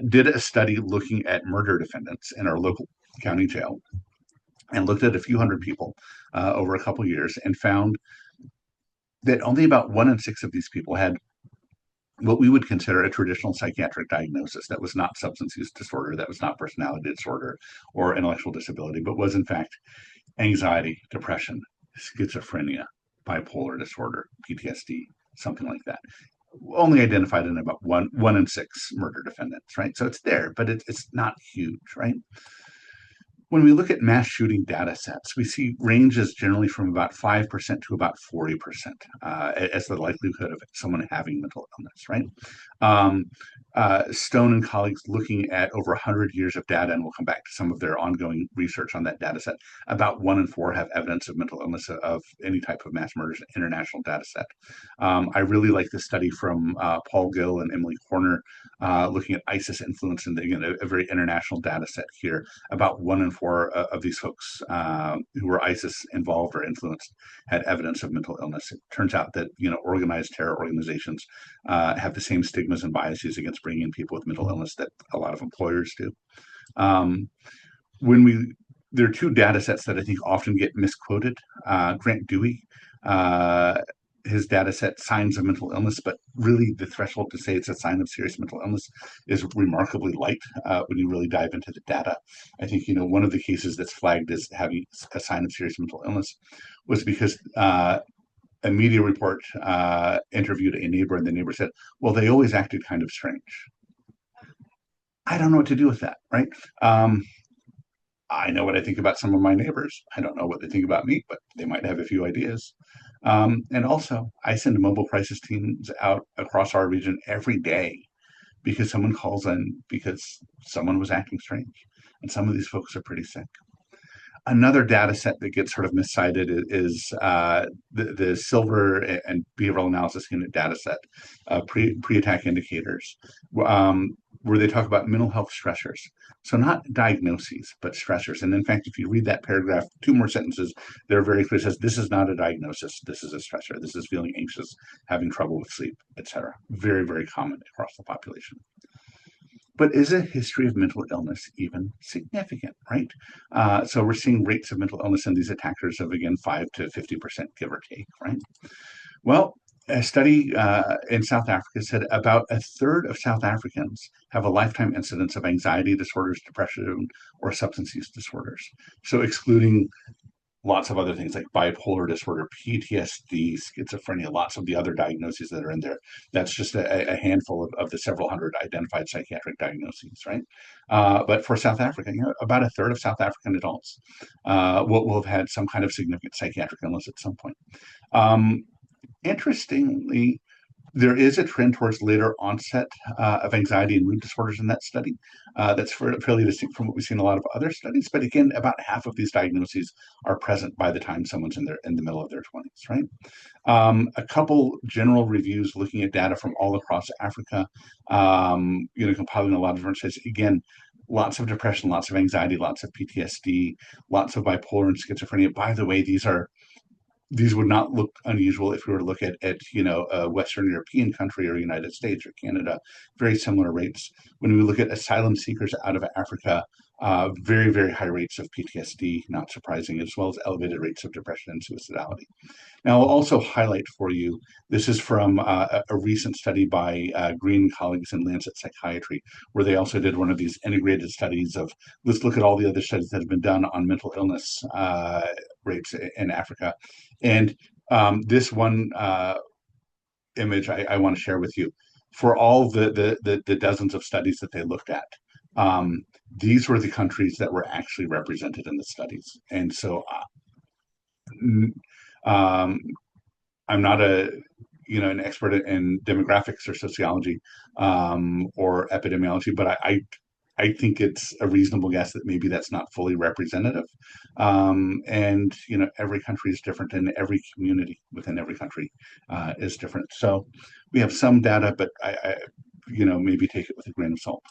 Speaker 2: did a study looking at murder defendants in our local county jail and looked at a few hundred people over a couple years and found that only about 1 in 6 of these people had what we would consider a traditional psychiatric diagnosis that was not substance use disorder, that was not personality disorder or intellectual disability, but was in fact anxiety, depression, schizophrenia, bipolar disorder, PTSD, something like that. Only identified in about one in 6 murder defendants, right? So it's there, but it's not huge, right? When we look at mass shooting data sets, we see ranges generally from about 5% to about 40% as the likelihood of someone having mental illness, right? Stone and colleagues looking at over 100 years of data, and we'll come back to some of their ongoing research on that data set, about 1 in 4 have evidence of mental illness of any type of mass murders, international data set. I really like the study from Paul Gill and Emily Horner looking at ISIS influence, and again, a very international data set here. About 1 in 4 of these folks who were ISIS involved or influenced had evidence of mental illness. It turns out that organized terror organizations have the same stigmas and biases against bringing in people with mental illness that a lot of employers do. There are 2 data sets that I think often get misquoted. Grant Dewey, his data set, signs of mental illness, but really the threshold to say it's a sign of serious mental illness is remarkably light when you really dive into the data. I think, one of the cases that's flagged as having a sign of serious mental illness was because a media report interviewed a neighbor, and the neighbor said, well, they always acted kind of strange. I don't know what to do with that, right? I know what I think about some of my neighbors. I don't know what they think about me, but they might have a few ideas. And also, I send mobile crisis teams out across our region every day because someone calls in because someone was acting strange. And some of these folks are pretty sick. Another data set that gets sort of miscited is the Silver and Behavioral Analysis Unit data set, pre-attack indicators, where they talk about mental health stressors. So not diagnoses, but stressors. And in fact, if you read that paragraph, 2 more sentences, they're very clear. It says, this is not a diagnosis. This is a stressor. This is feeling anxious, having trouble with sleep, etc. Very, very common across the population. But is a history of mental illness even significant, right? So we're seeing rates of mental illness in these attackers of, again, 5 to 50%, give or take, right? Well, a study in South Africa said about a third of South Africans have a lifetime incidence of anxiety disorders, depression, or substance use disorders. So excluding lots of other things like bipolar disorder, PTSD, schizophrenia, lots of the other diagnoses that are in there. That's just a handful of the several hundred identified psychiatric diagnoses, right? But for South Africa, about a third of South African adults will have had some kind of significant psychiatric illness at some point. Interestingly, there is a trend towards later onset of anxiety and mood disorders in that study. That's fairly distinct from what we see in a lot of other studies. But again, about half of these diagnoses are present by the time someone's in the middle of their 20s, right? A couple general reviews looking at data from all across Africa, compiling a lot of different studies. Again, lots of depression, lots of anxiety, lots of PTSD, lots of bipolar and schizophrenia. By the way, these would not look unusual if we were to look at a Western European country or United States or Canada, very similar rates. When we look at asylum seekers out of Africa, very, very high rates of PTSD, not surprising, as well as elevated rates of depression and suicidality. Now, I'll also highlight for you, this is from a recent study by Green colleagues in Lancet Psychiatry, where they also did one of these integrated studies of, let's look at all the other studies that have been done on mental illness rates in Africa. And this one image I want to share with you. For all the dozens of studies that they looked at, these were the countries that were actually represented in the studies. And so um, I'm not an expert in demographics or sociology or epidemiology, but I think it's a reasonable guess that maybe that's not fully representative. And every country is different, and every community within every country is different. So we have some data, but I maybe take it with a grain of salt.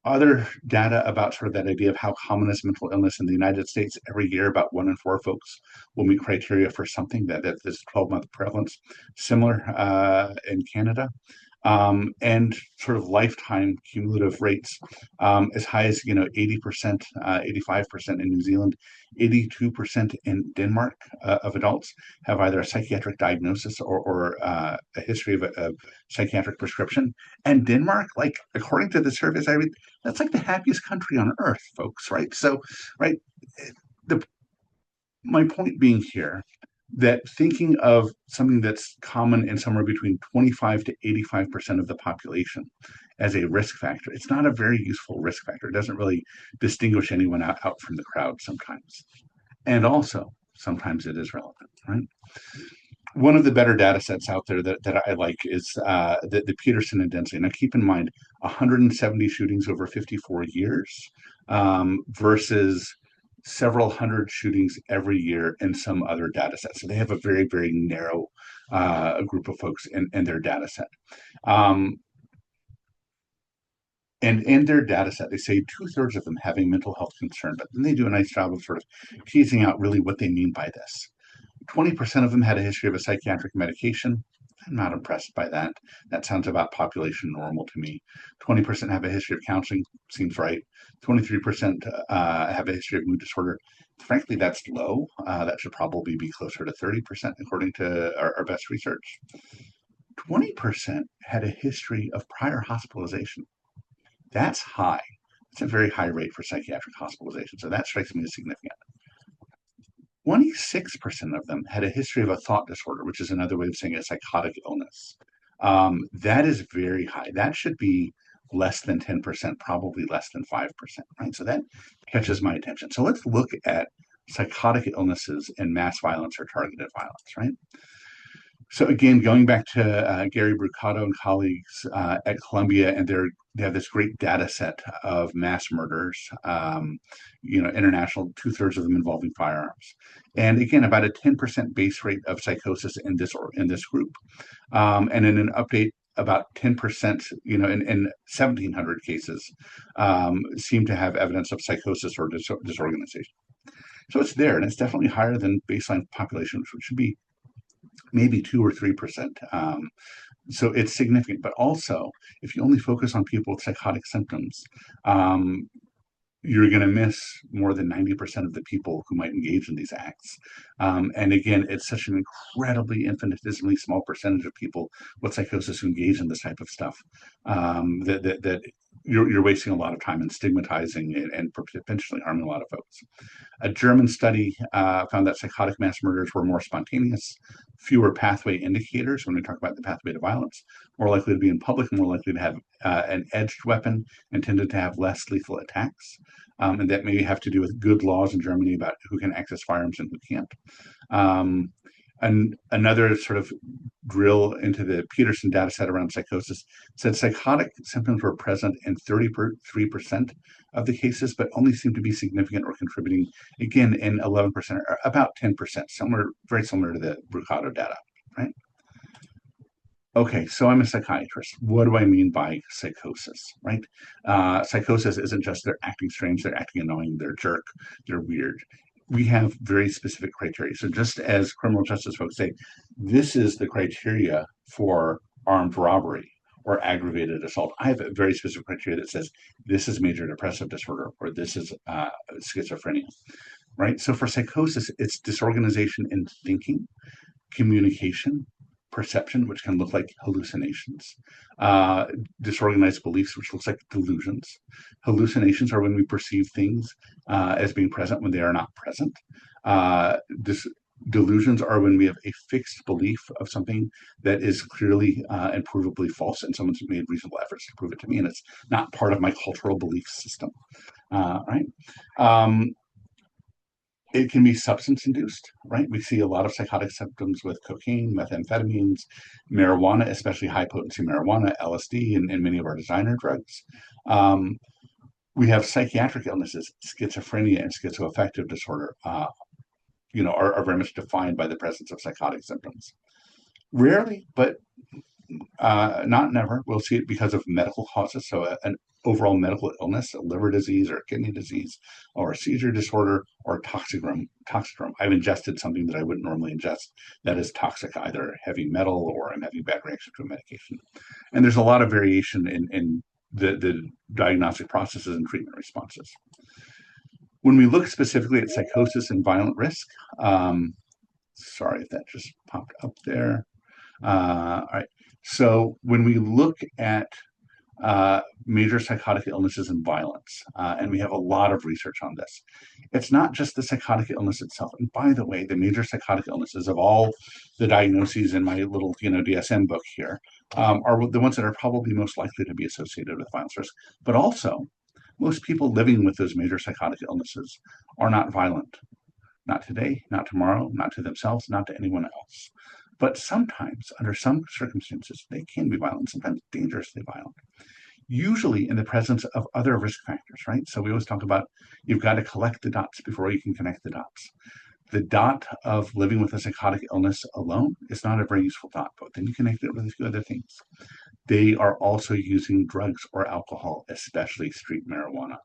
Speaker 2: Other data about sort of that idea of how common is mental illness in the United States. Every year, about 1 in 4 folks will meet criteria for something that is 12-month prevalence, similar in Canada. And sort of lifetime cumulative rates as high as 80%, 85% in New Zealand, 82% in Denmark of adults have either a psychiatric diagnosis or a history of psychiatric prescription. And Denmark, like according to the surveys I read, that's like the happiest country on earth, folks. Right? So, right, my point being here that thinking of something that's common in somewhere between 25 to 85% of the population as a risk factor, it's not a very useful risk factor. It doesn't really distinguish anyone out from the crowd sometimes. And also, sometimes it is relevant, right? One of the better data sets out there that I like is the Peterson and Densey. Now, keep in mind, 170 shootings over 54 years versus several hundred shootings every year in some other data set. So they have a very, very narrow group of folks in their data set. And in their data set, they say 2/3 of them have a mental health concern, but then they do a nice job of sort of teasing out really what they mean by this. 20% of them had a history of a psychiatric medication. I'm not impressed by that. That sounds about population normal to me. 20% have a history of counseling, seems right. 23% have a history of mood disorder. Frankly, that's low. That should probably be closer to 30%, according to our best research. 20% had a history of prior hospitalization. That's high. It's a very high rate for psychiatric hospitalization. So that strikes me as significant. 26% of them had a history of a thought disorder, which is another way of saying a psychotic illness. That is very high. That should be less than 10%, probably less than 5%, right? So that catches my attention. So let's look at psychotic illnesses and mass violence or targeted violence, right? So again, going back to Gary Brucato and colleagues at Columbia, and they have this great data set of mass murders, international, 2/3 of them involving firearms. And again, about a 10% base rate of psychosis in this group. And in an update, about 10%, in 1,700 cases, seem to have evidence of psychosis or disorganization. So it's there, and it's definitely higher than baseline population, which should be maybe 2 or 3%. So it's significant. But also, if you only focus on people with psychotic symptoms, you're going to miss more than 90% of the people who might engage in these acts. And again, it's such an incredibly infinitesimally small percentage of people with psychosis who engage in this type of stuff that you're wasting a lot of time in stigmatizing and potentially harming a lot of folks. A German study found that psychotic mass murders were more spontaneous, fewer pathway indicators when we talk about the pathway to violence, more likely to be in public, more likely to have an edged weapon, and tended to have less lethal attacks. And that may have to do with good laws in Germany about who can access firearms and who can't. And another sort of drill into the Peterson data set around psychosis said psychotic symptoms were present in 33% of the cases, but only seemed to be significant or contributing, again, in 11%, or about 10%, somewhere very similar to the Brucato data, right? Okay, so I'm a psychiatrist. What do I mean by psychosis, right? Psychosis isn't just they're acting strange, they're acting annoying, they're a jerk, they're weird. We have very specific criteria. So just as criminal justice folks say, this is the criteria for armed robbery or aggravated assault. I have a very specific criteria that says this is major depressive disorder or this is schizophrenia, right? So for psychosis, it's disorganization in thinking, communication, perception, which can look like hallucinations, disorganized beliefs, which looks like delusions. Hallucinations are when we perceive things as being present when they are not present. Delusions are when we have a fixed belief of something that is clearly and provably false, and someone's made reasonable efforts to prove it to me, and it's not part of my cultural belief system. Right? It can be substance induced, right? We see a lot of psychotic symptoms with cocaine, methamphetamines, marijuana, especially high potency marijuana, LSD, and many of our designer drugs. We have psychiatric illnesses, schizophrenia and schizoaffective disorder, are very much defined by the presence of psychotic symptoms. Rarely, but not never, we'll see it because of medical causes. So an overall medical illness, a liver disease or a kidney disease or a seizure disorder or toxicroom. I've ingested something that I wouldn't normally ingest that is toxic, either heavy metal or I'm having a bad reaction to a medication. And there's a lot of variation in the diagnostic processes and treatment responses. When we look specifically at psychosis and violent risk, sorry if that just popped up there. All right. So when we look at major psychotic illnesses and violence, and we have a lot of research on this, it's not just the psychotic illness itself. And by the way, the major psychotic illnesses of all the diagnoses in my little DSM book here are the ones that are probably most likely to be associated with violence risk. But also, most people living with those major psychotic illnesses are not violent. Not today, not tomorrow, not to themselves, not to anyone else. But sometimes, under some circumstances, they can be violent, sometimes dangerously violent, usually in the presence of other risk factors, right? So we always talk about you've got to collect the dots before you can connect the dots. The dot of living with a psychotic illness alone is not a very useful dot, but then you connect it with a few other things. They are also using drugs or alcohol, especially street marijuana.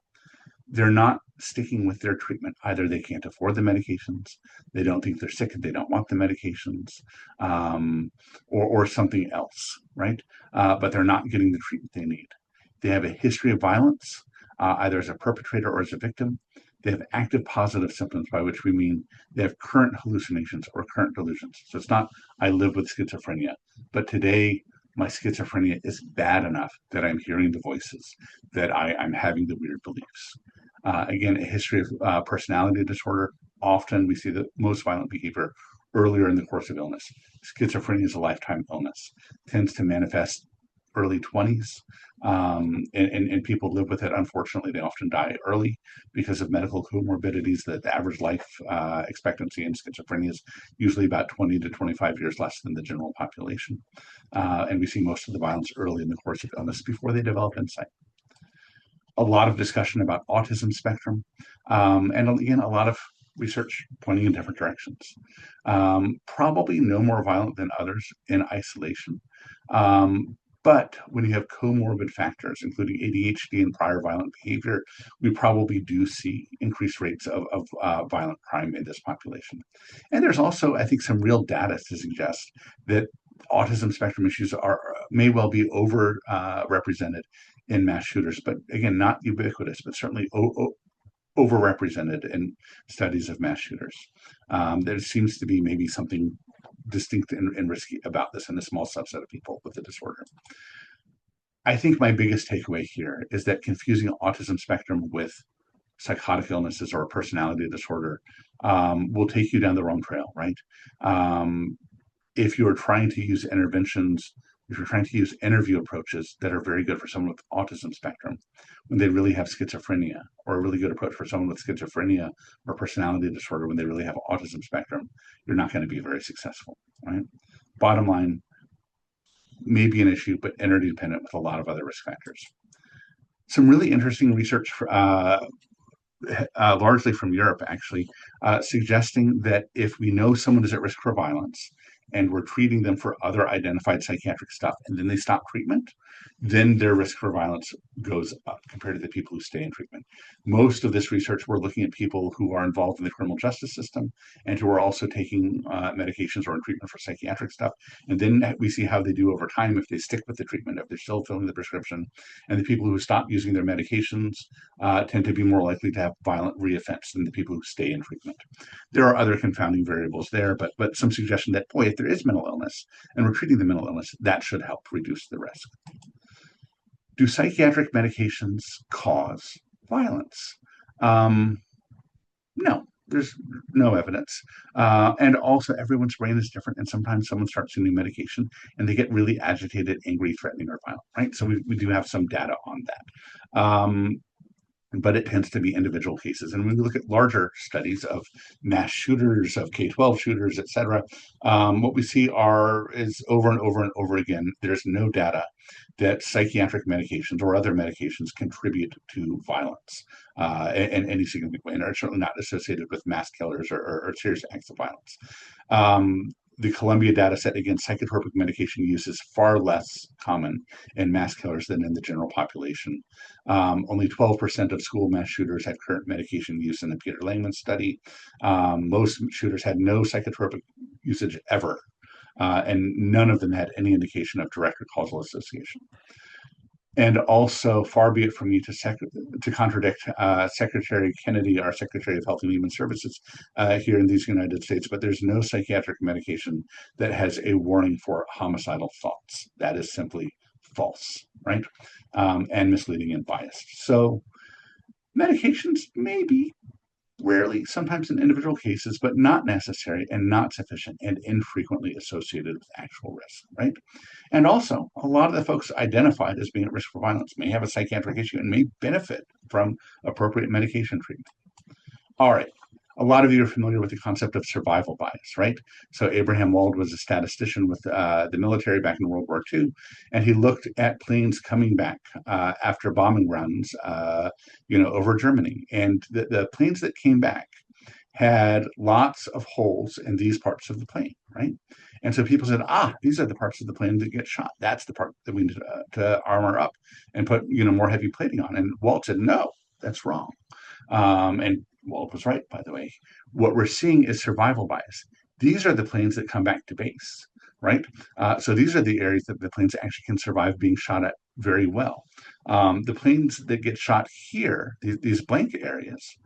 Speaker 2: They're not sticking with their treatment. Either they can't afford the medications, they don't think they're sick, they don't want the medications, or something else, right? But they're not getting the treatment they need. They have a history of violence, either as a perpetrator or as a victim. They have active positive symptoms, by which we mean they have current hallucinations or current delusions. So it's not, I live with schizophrenia, but today my schizophrenia is bad enough that I'm hearing the voices, that I'm having the weird beliefs. Again, a history of personality disorder. Often we see the most violent behavior earlier in the course of illness. Schizophrenia is a lifetime illness, tends to manifest early 20s, and people live with it. Unfortunately, they often die early because of medical comorbidities. The average life expectancy in schizophrenia is usually about 20 to 25 years less than the general population. And we see most of the violence early in the course of illness before they develop insight. A lot of discussion about autism spectrum, and again, a lot of research pointing in different directions. Probably no more violent than others in isolation. But when you have comorbid factors, including ADHD and prior violent behavior, we probably do see increased rates of violent crime in this population. And there's also, I think, some real data to suggest that autism spectrum issues may well be overrepresented in mass shooters, but again, not ubiquitous, but certainly overrepresented in studies of mass shooters. There seems to be maybe something distinct and risky about this in a small subset of people with the disorder. I think my biggest takeaway here is that confusing autism spectrum with psychotic illnesses or a personality disorder will take you down the wrong trail, right? If you're trying to use interventions, if you're trying to use interview approaches that are very good for someone with autism spectrum, when they really have schizophrenia, or a really good approach for someone with schizophrenia or personality disorder when they really have autism spectrum, you're not going to be very successful, right? Bottom line, may be an issue, but interdependent with a lot of other risk factors. Some really interesting research, largely from Europe, actually, suggesting that if we know someone is at risk for violence and we're treating them for other identified psychiatric stuff, and then they stop treatment, then their risk for violence goes up compared to the people who stay in treatment. Most of this research, we're looking at people who are involved in the criminal justice system and who are also taking medications or in treatment for psychiatric stuff. And then we see how they do over time if they stick with the treatment, if they're still filling the prescription. And the people who stop using their medications tend to be more likely to have violent reoffense than the people who stay in treatment. There are other confounding variables there, but some suggestion that, boy, if there is mental illness and we're treating the mental illness, that should help reduce the risk. Do psychiatric medications cause violence? No, there's no evidence. And also, everyone's brain is different. And sometimes someone starts a new medication and they get really agitated, angry, threatening, or violent, right? So we do have some data on that. But it tends to be individual cases. And when we look at larger studies of mass shooters, of K-12 shooters, et cetera, what we see is over and over and over again, there's no data that psychiatric medications or other medications contribute to violence in any significant way, and are certainly not associated with mass killers or serious acts of violence. The Columbia data set against psychotropic medication use is far less common in mass killers than in the general population. Only 12% of school mass shooters had current medication use in the Peter Langman study. Most shooters had no psychotropic usage ever, and none of them had any indication of direct or causal association. And also, far be it from me to contradict Secretary Kennedy, our Secretary of Health and Human Services here in these United States, but there's no psychiatric medication that has a warning for homicidal thoughts. That is simply false, right? And misleading and biased. So medications maybe, rarely, sometimes in individual cases, but not necessary and not sufficient and infrequently associated with actual risk, right? And also, a lot of the folks identified as being at risk for violence may have a psychiatric issue and may benefit from appropriate medication treatment. All right. A lot of you are familiar with the concept of survival bias, right? So Abraham Wald was a statistician with the military back in World War II, and he looked at planes coming back after bombing runs, over Germany. And the planes that came back had lots of holes in these parts of the plane, right? And so people said, these are the parts of the plane that get shot. That's the part that we need to armor up and put, more heavy plating on. And Walt said, no, that's wrong. And Walt was right, by the way. What we're seeing is survival bias. These are the planes that come back to base, right? So these are the areas that the planes actually can survive being shot at very well. The planes that get shot here, these blank areas,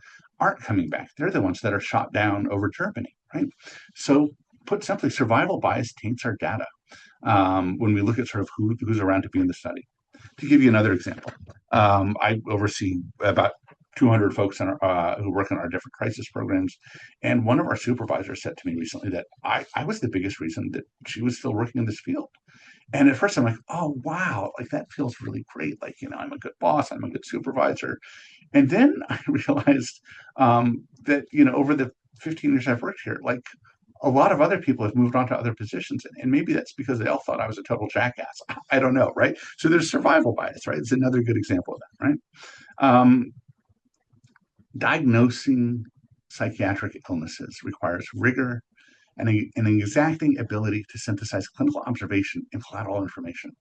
Speaker 2: aren't coming back. They're the ones that are shot down over Germany, right? So put simply, survival bias taints our data when we look at sort of who's around to be in the study. To give you another example, I oversee about 200 folks who work on our different crisis programs. And one of our supervisors said to me recently that I was the biggest reason that she was still working in this field. And at first I'm like, oh, wow, like that feels really great. Like, I'm a good boss, I'm a good supervisor. And then I realized that, over the 15 years I've worked here, like a lot of other people have moved on to other positions. And maybe that's because they all thought I was a total jackass. I don't know, right? So there's survival bias, right? It's another good example of that, right? Diagnosing psychiatric illnesses requires rigor and an exacting ability to synthesize clinical observation and collateral information.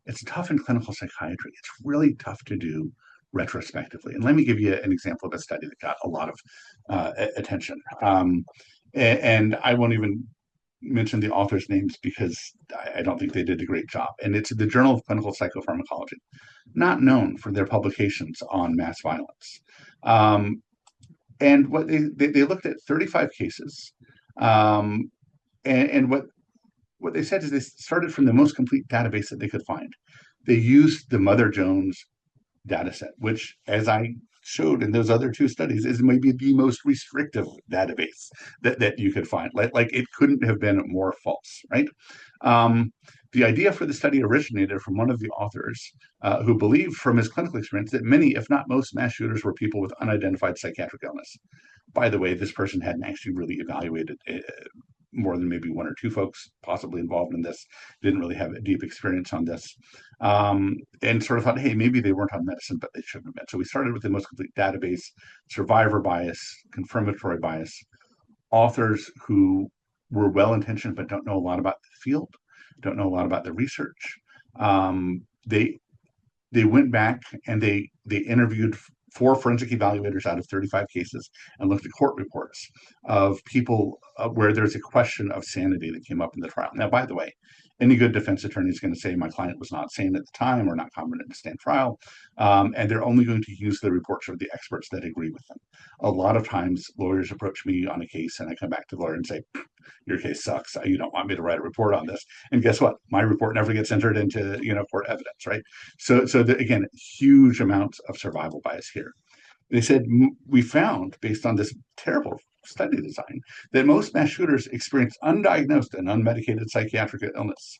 Speaker 2: It's tough in clinical psychiatry. It's really tough to do retrospectively. And let me give you an example of a study that got a lot of attention. And I won't even mention the authors' names because I don't think they did a great job. And it's the Journal of Clinical Psychopharmacology, not known for their publications on mass violence. And what they looked at 35 cases, and what they said is they started from the most complete database that they could find. They used the Mother Jones data set, which, as I showed in those other two studies, is maybe the most restrictive database that you could find. Like it couldn't have been more false, right? The idea for the study originated from one of the authors who believed from his clinical experience that many, if not most, mass shooters were people with unidentified psychiatric illness. By the way, this person hadn't actually really evaluated more than maybe one or two folks possibly involved in this, didn't really have a deep experience on this, and sort of thought, hey, maybe they weren't on medicine, but they shouldn't have been. So we started with the most complete database, survivor bias, confirmatory bias, authors who were well-intentioned but don't know a lot about the field, don't know a lot about the research, they they went back and they interviewed 4 forensic evaluators out of 35 cases and looked at court reports of people where there's a question of sanity that came up in the trial. Now, by the way, any good defense attorney is going to say my client was not sane at the time or not competent to stand trial, and they're only going to use the reports of the experts that agree with them. A lot of times, lawyers approach me on a case, and I come back to the lawyer and say, your case sucks. You don't want me to write a report on this. And guess what? My report never gets entered into court evidence, right? So again, huge amounts of survival bias here. They said we found, based on this terrible study design, that most mass shooters experience undiagnosed and unmedicated psychiatric illness.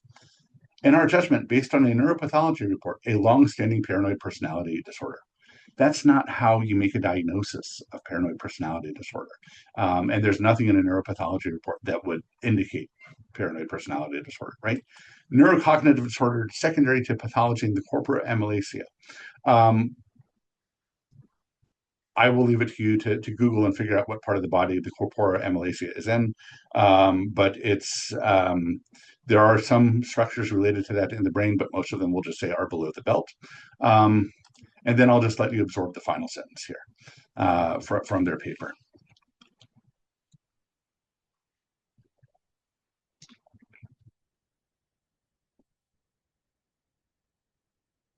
Speaker 2: In our judgment, based on a neuropathology report, a long-standing paranoid personality disorder. That's not how you make a diagnosis of paranoid personality disorder. And there's nothing in a neuropathology report that would indicate paranoid personality disorder, right? Neurocognitive disorder secondary to pathology in the corpora amylacia. I will leave it to you to Google and figure out what part of the body the corpora amylacia is in. But it's there are some structures related to that in the brain, but most of them will just say are below the belt. And then I'll just let you absorb the final sentence here from their paper.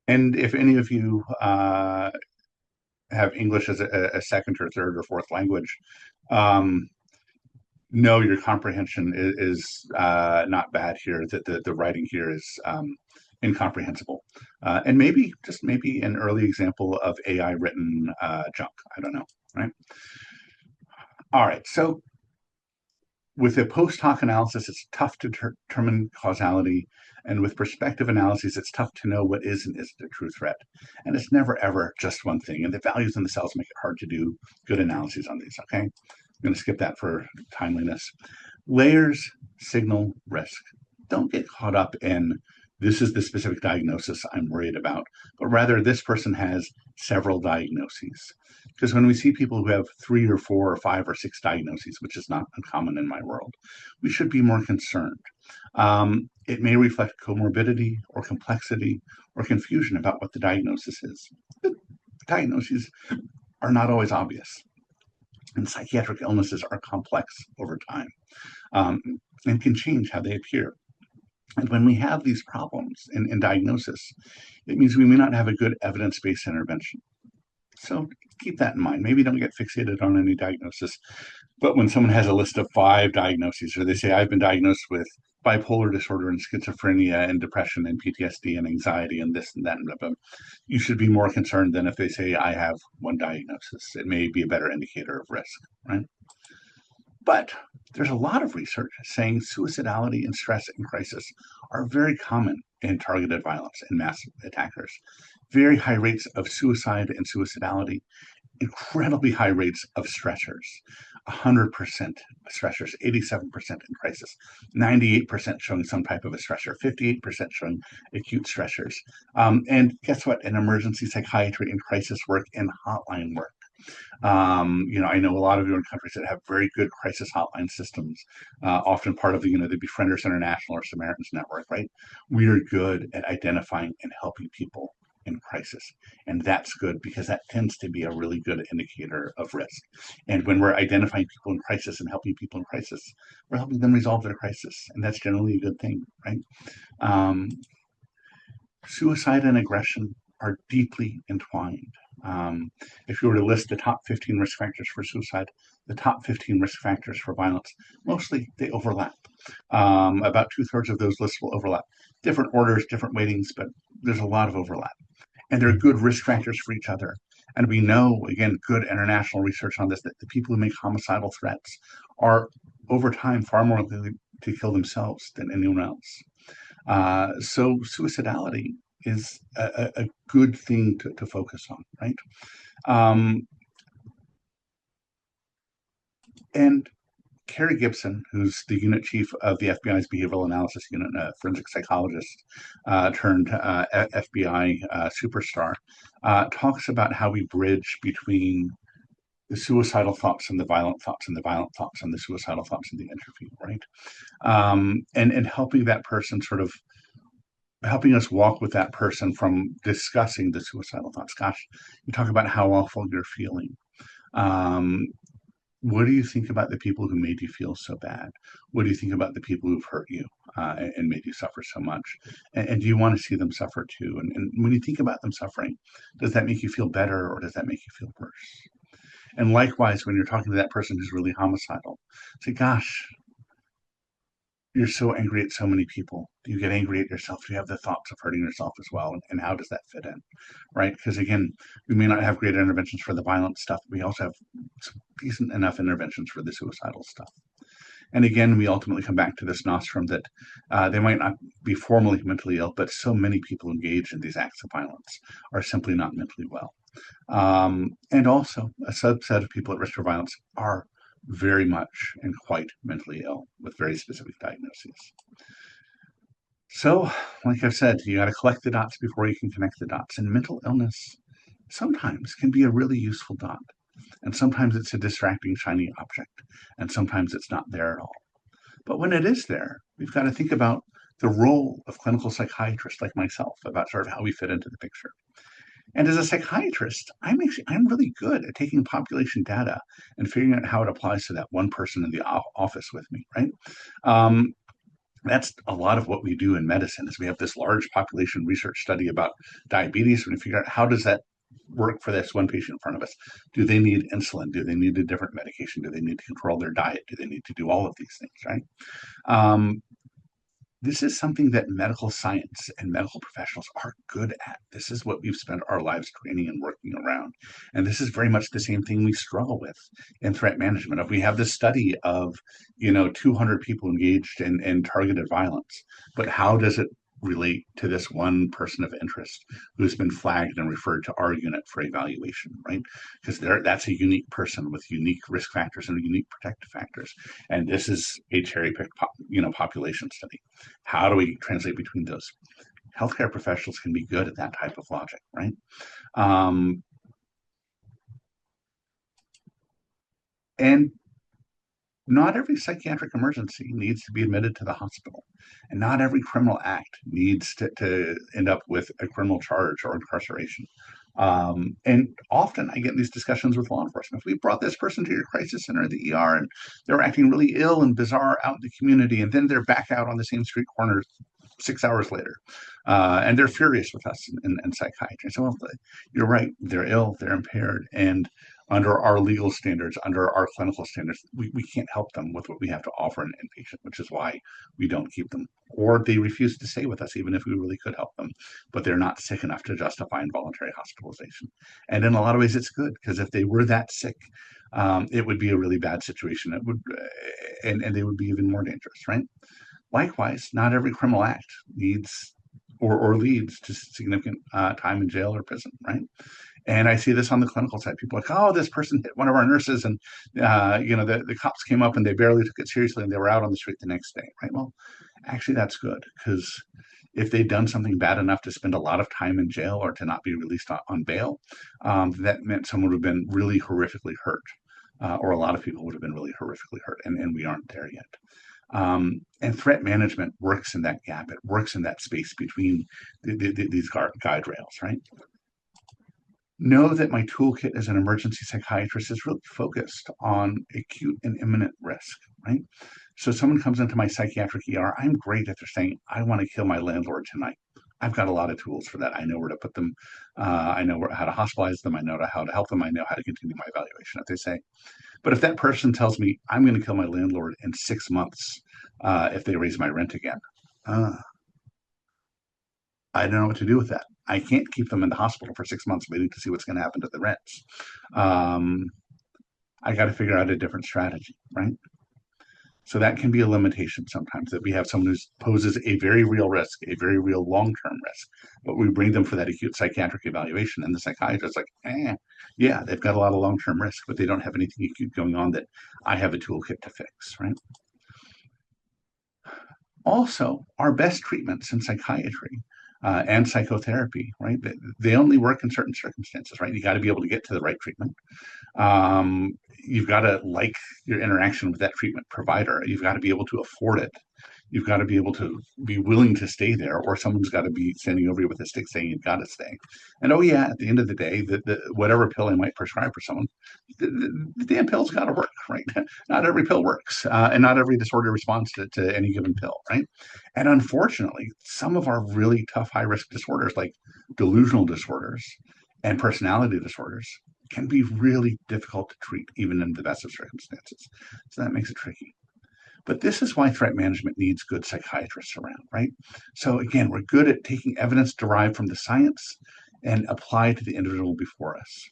Speaker 2: And if any of you have English as a second or third or fourth language, know your comprehension is not bad here, that the writing here is incomprehensible. And maybe, just maybe, an early example of AI written junk. I don't know, right? All right, so with a post hoc analysis, it's tough to determine causality. And with prospective analyses, it's tough to know what is and isn't a true threat. And it's never, ever just one thing. And the values in the cells make it hard to do good analyses on these, okay? I'm going to skip that for timeliness. Layers, signal, risk. Don't get caught up in this is the specific diagnosis I'm worried about, but rather this person has several diagnoses. Because when we see people who have 3 or 4 or 5 or 6 diagnoses, which is not uncommon in my world, we should be more concerned. It may reflect comorbidity or complexity or confusion about what the diagnosis is. The diagnoses are not always obvious. And psychiatric illnesses are complex over time and can change how they appear. And when we have these problems in diagnosis, it means we may not have a good evidence-based intervention. So keep that in mind. Maybe don't get fixated on any diagnosis. But when someone has a list of 5 diagnoses, or they say, I've been diagnosed with bipolar disorder and schizophrenia and depression and PTSD and anxiety and this and that, and blah, blah, you should be more concerned than if they say, I have 1 diagnosis. It may be a better indicator of risk, right? But there's a lot of research saying suicidality and stress and crisis are very common in targeted violence and mass attackers. Very high rates of suicide and suicidality, incredibly high rates of stressors, 100% stressors, 87% in crisis, 98% showing some type of a stressor, 58% showing acute stressors. And guess what? In emergency psychiatry and crisis work and hotline work. I know a lot of you in countries that have very good crisis hotline systems, often part of the Befrienders International or Samaritans Network, right? We are good at identifying and helping people in crisis. And that's good because that tends to be a really good indicator of risk. And when we're identifying people in crisis and helping people in crisis, we're helping them resolve their crisis. And that's generally a good thing, right? Suicide and aggression are deeply entwined. If you were to list the top 15 risk factors for suicide, the top 15 risk factors for violence, mostly they overlap. About 2/3 of those lists will overlap. Different orders, different weightings, but there's a lot of overlap. And they're good risk factors for each other. And we know, again, good international research on this, that the people who make homicidal threats are, over time, far more likely to kill themselves than anyone else. So suicidality is a good thing to focus on, right? And Kerry Gibson, who's the unit chief of the FBI's behavioral analysis unit, a forensic psychologist turned FBI superstar, talks about how we bridge between the suicidal thoughts and the violent thoughts and the violent thoughts and the suicidal thoughts in the interview, right? And helping that person sort of helping us walk with that person from discussing the suicidal thoughts. Gosh, you talk about how awful you're feeling. Um, what do you think about the people who made you feel so bad? What do you think about the people who've hurt you and made you suffer so much? And do you want to see them suffer too? And when you think about them suffering, does that make you feel better or does that make you feel worse? And likewise, when you're talking to that person who's really homicidal, say, gosh, you're so angry at so many people. Do you get angry at yourself? Do you have the thoughts of hurting yourself as well? And how does that fit in? Right? Because again, we may not have great interventions for the violent stuff. We also have decent enough interventions for the suicidal stuff. And again, we ultimately come back to this nostrum that they might not be formally mentally ill, but so many people engaged in these acts of violence are simply not mentally well. And also, a subset of people at risk for violence are very much and quite mentally ill with very specific diagnoses. So, like I've said, you got to collect the dots before you can connect the dots. And mental illness sometimes can be a really useful dot. And sometimes it's a distracting, shiny object. And sometimes it's not there at all. But when it is there, we've got to think about the role of clinical psychiatrists like myself about sort of how we fit into the picture. And as a psychiatrist, I'm really good at taking population data and figuring out how it applies to that one person in the office with me, right? Um, that's a lot of what we do in medicine is we have this large population research study about diabetes and we figure out how does that work for this one patient in front of us. Do they need insulin? Do they need a different medication? Do they need to control their diet? Do they need to do all of these things, right? Um, this is something that medical science and medical professionals are good at. This is what we've spent our lives training and working around. And this is very much the same thing we struggle with in threat management. If we have this study of, 200 people engaged in targeted violence, but how does it relate to this one person of interest who's been flagged and referred to our unit for evaluation, right? Because that's a unique person with unique risk factors and unique protective factors. And this is a cherry-picked population study. How do we translate between those? Healthcare professionals can be good at that type of logic, right? And not every psychiatric emergency needs to be admitted to the hospital, and not every criminal act needs to end up with a criminal charge or incarceration. And often I get in these discussions with law enforcement. If we brought this person to your crisis center at the ER and they're acting really ill and bizarre out in the community, and then they're back out on the same street corner 6 hours later, and they're furious with us in psychiatry. So, well, you're right, they're ill, they're impaired, and under our legal standards, under our clinical standards, we can't help them with what we have to offer an inpatient, which is why we don't keep them. Or they refuse to stay with us, even if we really could help them, but they're not sick enough to justify involuntary hospitalization. And in a lot of ways, it's good because if they were that sick, it would be a really bad situation. It would, and they would be even more dangerous, right? Likewise, not every criminal act needs or leads to significant time in jail or prison, right? And I see this on the clinical side. People are like, oh, this person hit one of our nurses, and the cops came up and they barely took it seriously, and they were out on the street the next day, right? Well, actually, that's good because if they'd done something bad enough to spend a lot of time in jail or to not be released on bail, that meant someone would have been really horrifically hurt, or a lot of people would have been really horrifically hurt, and we aren't there yet. And threat management works in that gap. It works in that space between these guide rails, right? Know that my toolkit as an emergency psychiatrist is really focused on acute and imminent risk, right? So someone comes into my psychiatric ER, I'm great if they're saying, I want to kill my landlord tonight. I've got a lot of tools for that. I know where to put them. I know how to hospitalize them. I know how to help them. I know how to continue my evaluation. If they say, but if that person tells me I'm going to kill my landlord in 6 months if they raise my rent again, I don't know what to do with that. I can't keep them in the hospital for 6 months waiting to see what's going to happen to the rents. I got to figure out a different strategy, right? So that can be a limitation sometimes that we have someone who poses a very real risk, a very real long-term risk, but we bring them for that acute psychiatric evaluation. And the psychiatrist is like, yeah, they've got a lot of long-term risk, but they don't have anything acute going on that I have a toolkit to fix, right? Also, our best treatments in psychiatry and psychotherapy, right? They only work in certain circumstances, right? You got to be able to get to the right treatment. You've got to like your interaction with that treatment provider. You've got to be able to afford it. You've got to be able to be willing to stay there, or someone's got to be standing over you with a stick saying you've got to stay. And oh yeah, at the end of the day, whatever pill I might prescribe for someone, the damn pill's got to work, right? Not every pill works, and not every disorder responds to any given pill, right? And unfortunately, some of our really tough high risk disorders, like delusional disorders and personality disorders, can be really difficult to treat, even in the best of circumstances. So that makes it tricky. But this is why threat management needs good psychiatrists around, right? So again, we're good at taking evidence derived from the science and apply it to the individual before us.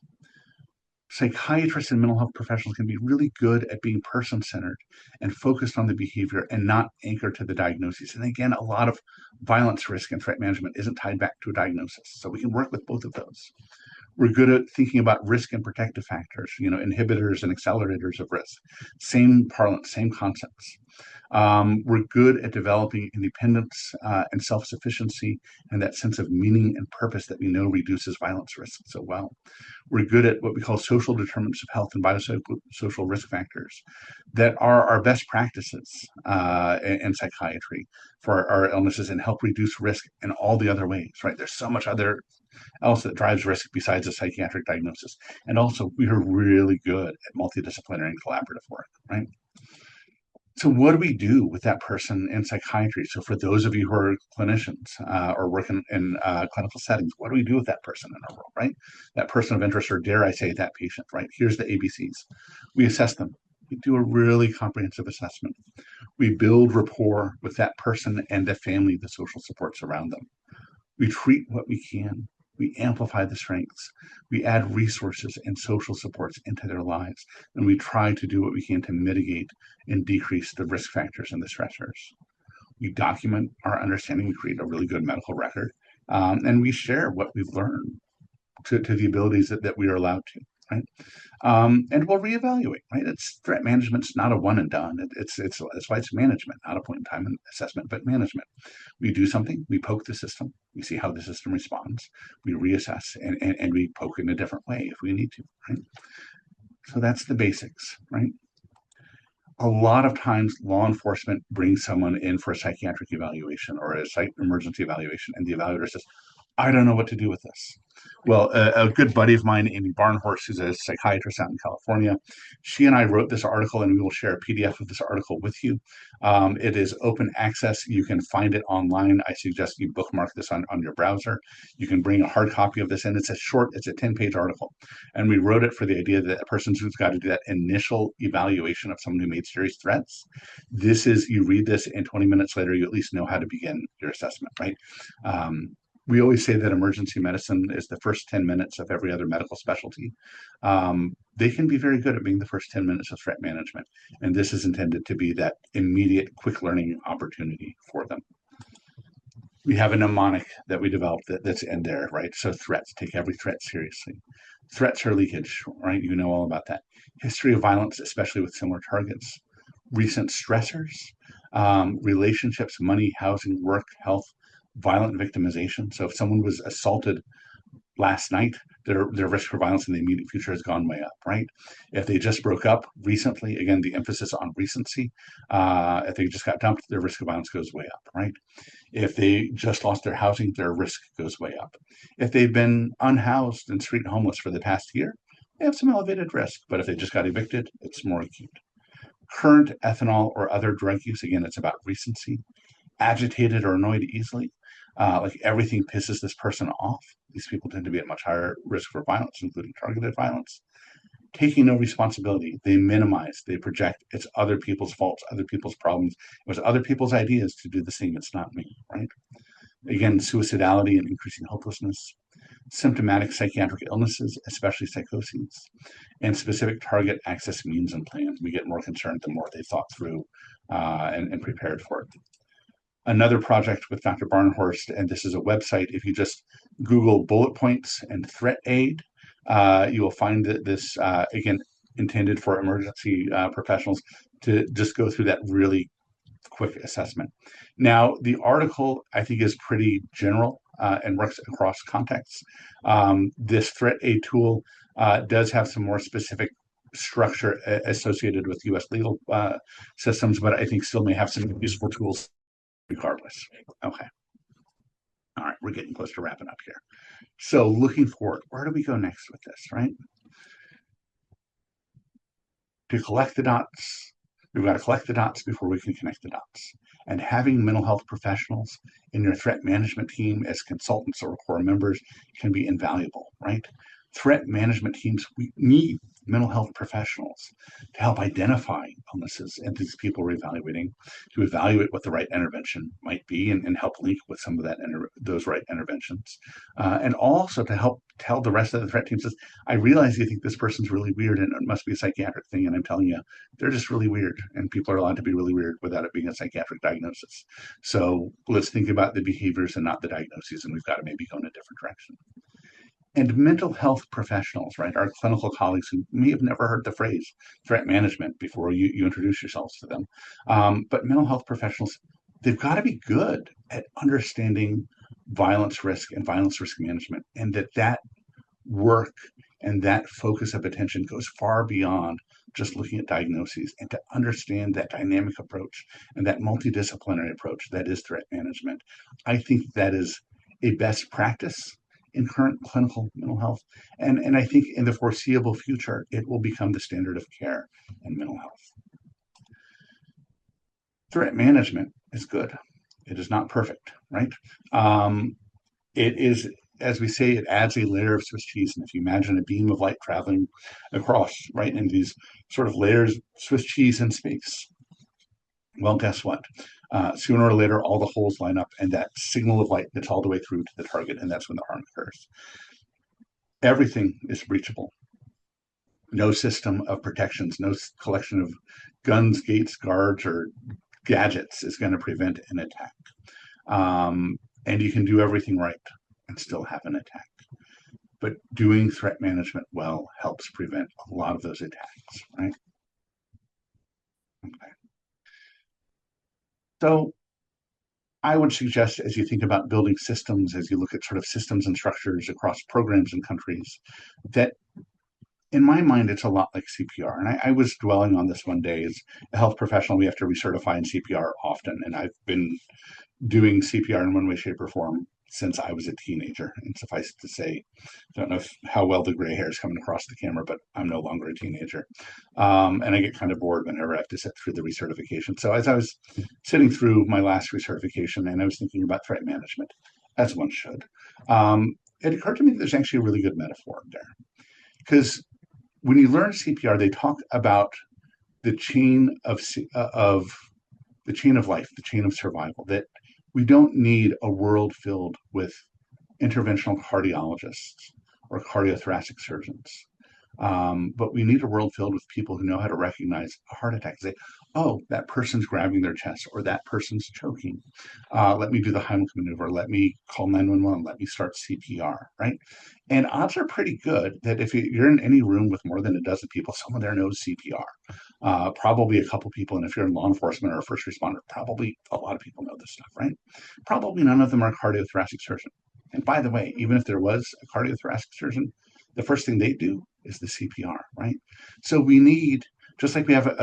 Speaker 2: Psychiatrists and mental health professionals can be really good at being person-centered and focused on the behavior and not anchored to the diagnosis. And again, a lot of violence risk and threat management isn't tied back to a diagnosis. So we can work with both of those. We're good at thinking about risk and protective factors, inhibitors and accelerators of risk. Same parlance, same concepts. We're good at developing independence and self-sufficiency and that sense of meaning and purpose that we know reduces violence risk so well. We're good at what we call social determinants of health and biosocial risk factors that are our best practices in psychiatry for our illnesses and help reduce risk in all the other ways, right? There's so much other else that drives risk besides a psychiatric diagnosis. And also, we are really good at multidisciplinary and collaborative work, right? So what do we do with that person in psychiatry? So for those of you who are clinicians or working in clinical settings, what do we do with that person in our world, right? That person of interest, or dare I say that patient, right? Here's the ABCs. We assess them. We do a really comprehensive assessment. We build rapport with that person and the family, the social supports around them. We treat what we can. We amplify the strengths. We add resources and social supports into their lives. And we try to do what we can to mitigate and decrease the risk factors and the stressors. We document our understanding. We create a really good medical record. And we share what we've learned to the abilities that we are allowed to, right? And we'll reevaluate, right? It's threat management's not a one and done. It's why it's management, not a point in time assessment, but management. We do something, we poke the system, we see how the system responds, we reassess, and we poke in a different way if we need to, right? So that's the basics, right? A lot of times law enforcement brings someone in for a psychiatric evaluation or a site emergency evaluation, and the evaluator says, I don't know what to do with this. Well, a good buddy of mine, Amy Barnhorst, who's a psychiatrist out in California, she and I wrote this article, and we will share a PDF of this article with you. It is open access. You can find it online. I suggest you bookmark this on your browser. You can bring a hard copy of this in. It's a 10-page article. And we wrote it for the idea that a person who's got to do that initial evaluation of someone who made serious threats, you read this, and 20 minutes later, you at least know how to begin your assessment, right? We always say that emergency medicine is the first 10 minutes of every other medical specialty. They can be very good at being the first 10 minutes of threat management. And this is intended to be that immediate, quick learning opportunity for them. We have a mnemonic that we developed that's in there, right? So threats, take every threat seriously. Threats are leakage, right? You know all about that. History of violence, especially with similar targets. Recent stressors, relationships, money, housing, work, health, violent victimization. So if someone was assaulted last night, their risk for violence in the immediate future has gone way up, right? If they just broke up recently, again, the emphasis on recency, if they just got dumped, their risk of violence goes way up, right? If they just lost their housing, their risk goes way up. If they've been unhoused and street homeless for the past year, they have some elevated risk, but if they just got evicted, it's more acute. Current ethanol or other drug use, again, it's about recency. Agitated or annoyed easily, like everything pisses this person off. These people tend to be at much higher risk for violence, including targeted violence. Taking no responsibility, they minimize, they project, it's other people's faults, other people's problems. It was other people's ideas to do this thing, it's not me, right? Again, suicidality and increasing hopelessness, symptomatic psychiatric illnesses, especially psychoses, and specific target access means and plans. We get more concerned the more they thought through and prepared for it. Another project with Dr. Barnhorst, and this is a website. If you just Google bullet points and threat aid, you will find that this, again, intended for emergency professionals to just go through that really quick assessment. Now, the article, I think, is pretty general and works across contexts. This threat aid tool does have some more specific structure associated with U.S. legal systems, but I think still may have some useful tools regardless. Okay. All right, we're getting close to wrapping up here. So looking forward, where do we go next with this, right? To collect the dots, we've got to collect the dots before we can connect the dots. And having mental health professionals in your threat management team as consultants or core members can be invaluable, right? Threat management teams, we need mental health professionals to help identify illnesses and these people we're evaluating, to evaluate what the right intervention might be and help link with some of that those right interventions. And also to help tell the rest of the threat team says, I realize you think this person's really weird and it must be a psychiatric thing. And I'm telling you, they're just really weird. And people are allowed to be really weird without it being a psychiatric diagnosis. So let's think about the behaviors and not the diagnoses. And we've got to maybe go in a different direction. And mental health professionals, right, our clinical colleagues who may have never heard the phrase threat management before you introduce yourselves to them. But mental health professionals, they've got to be good at understanding violence risk and violence risk management, and that work and that focus of attention goes far beyond just looking at diagnoses, and to understand that dynamic approach and that multidisciplinary approach that is threat management. I think that is a best practice in current clinical mental health. And I think in the foreseeable future, it will become the standard of care in mental health. Threat management is good. It is not perfect, right? It is, as we say, it adds a layer of Swiss cheese. And if you imagine a beam of light traveling across, right, in these sort of layers, Swiss cheese in space, well, guess what? Sooner or later, all the holes line up and that signal of light gets all the way through to the target, and that's when the harm occurs. Everything is breachable. No system of protections, no collection of guns, gates, guards, or gadgets is going to prevent an attack. And you can do everything right and still have an attack. But doing threat management well helps prevent a lot of those attacks, right? Okay. So I would suggest, as you think about building systems, as you look at sort of systems and structures across programs and countries, that in my mind, it's a lot like CPR. And I was dwelling on this one day. As a health professional, we have to recertify in CPR often. And I've been doing CPR in one way, shape, or form since I was a teenager. And suffice it to say, I don't know how well the gray hair is coming across the camera, but I'm no longer a teenager. And I get kind of bored whenever I have to sit through the recertification. So as I was sitting through my last recertification and I was thinking about threat management, as one should, it occurred to me that there's actually a really good metaphor there. Because when you learn CPR, they talk about the chain of the chain of life, the chain of survival, that we don't need a world filled with interventional cardiologists or cardiothoracic surgeons. But we need a world filled with people who know how to recognize a heart attack and say, oh, that person's grabbing their chest or that person's choking. Let me do the Heimlich maneuver. Let me call 911. Let me start CPR, right? And odds are pretty good that if you're in any room with more than a dozen people, someone there knows CPR. Probably a couple people. And if you're in law enforcement or a first responder, probably a lot of people know this stuff, right? Probably none of them are a cardiothoracic surgeon. And by the way, even if there was a cardiothoracic surgeon, the first thing they do is the CPR, right? So we need, just like we have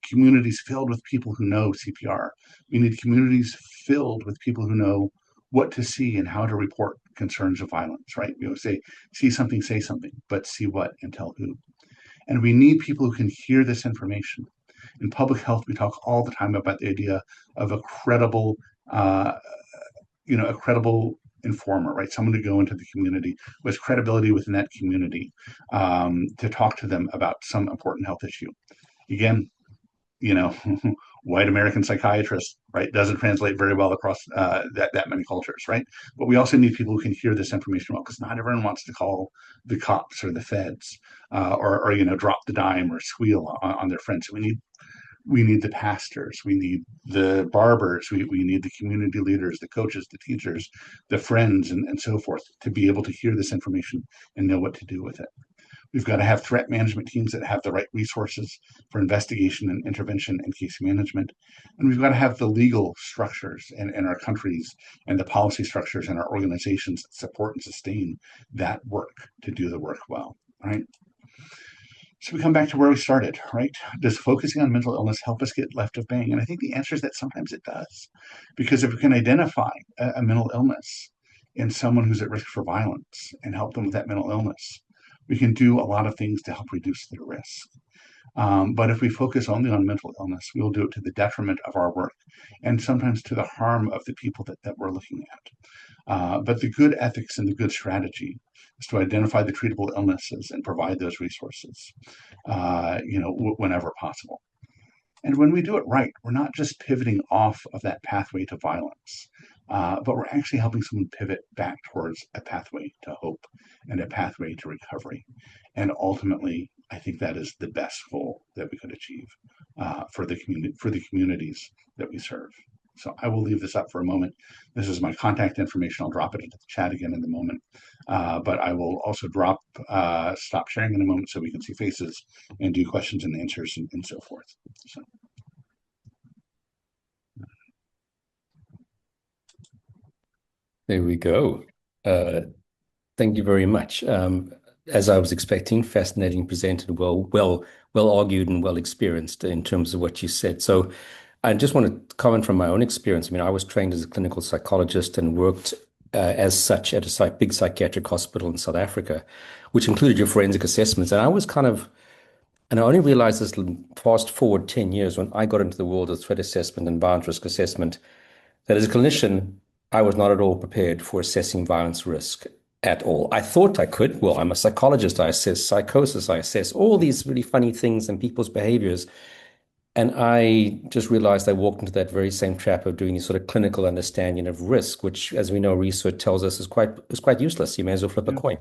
Speaker 2: communities filled with people who know CPR, we need communities filled with people who know what to see and how to report concerns of violence, right? You know, say, see something, say something, but see what and tell who. And we need people who can hear this information. In public health, we talk all the time about the idea of a credible, a credible informer, right? Someone to go into the community with credibility within that community to talk to them about some important health issue. Again, white American psychiatrist, right, doesn't translate very well across that many cultures, right? But we also need people who can hear this information well, because not everyone wants to call the cops or the feds or drop the dime or squeal on their friends. So we need the pastors, we need the barbers, we need the community leaders, the coaches, the teachers, the friends, and so forth to be able to hear this information and know what to do with it. We've got to have threat management teams that have the right resources for investigation and intervention and case management. And we've got to have the legal structures in our countries and the policy structures in our organizations that support and sustain that work to do the work well, right? So we come back to where we started, right? Does focusing on mental illness help us get left of bang? And I think the answer is that sometimes it does. Because if we can identify a mental illness in someone who's at risk for violence and help them with that mental illness, we can do a lot of things to help reduce their risk. But if we focus only on mental illness, we will do it to the detriment of our work and sometimes to the harm of the people that we're looking at. But the good ethics and the good strategy is to identify the treatable illnesses and provide those resources, whenever possible. And when we do it right, we're not just pivoting off of that pathway to violence, but we're actually helping someone pivot back towards a pathway to hope and a pathway to recovery. And ultimately, I think that is the best goal that we could achieve for the communities that we serve. So I will leave this up for a moment. This is my contact information. I'll drop it into the chat again in a moment. But I will also stop sharing in a moment so we can see faces and do questions and answers and so forth. So.
Speaker 1: There we go. Thank you very much. As I was expecting, fascinating, presented, well argued and well experienced in terms of what you said. So I just want to comment from my own experience. I mean, I was trained as a clinical psychologist and worked as such at a big psychiatric hospital in South Africa, which included your forensic assessments. And I was and I only realized this fast forward 10 years when I got into the world of threat assessment and violence risk assessment, that as a clinician, I was not at all prepared for assessing violence risk at all. I thought I could. Well, I'm a psychologist. I assess psychosis. I assess all these really funny things and people's behaviors. And I just realized I walked into that very same trap of doing this sort of clinical understanding of risk, which, as we know, research tells us is quite useless. You may as well flip a coin.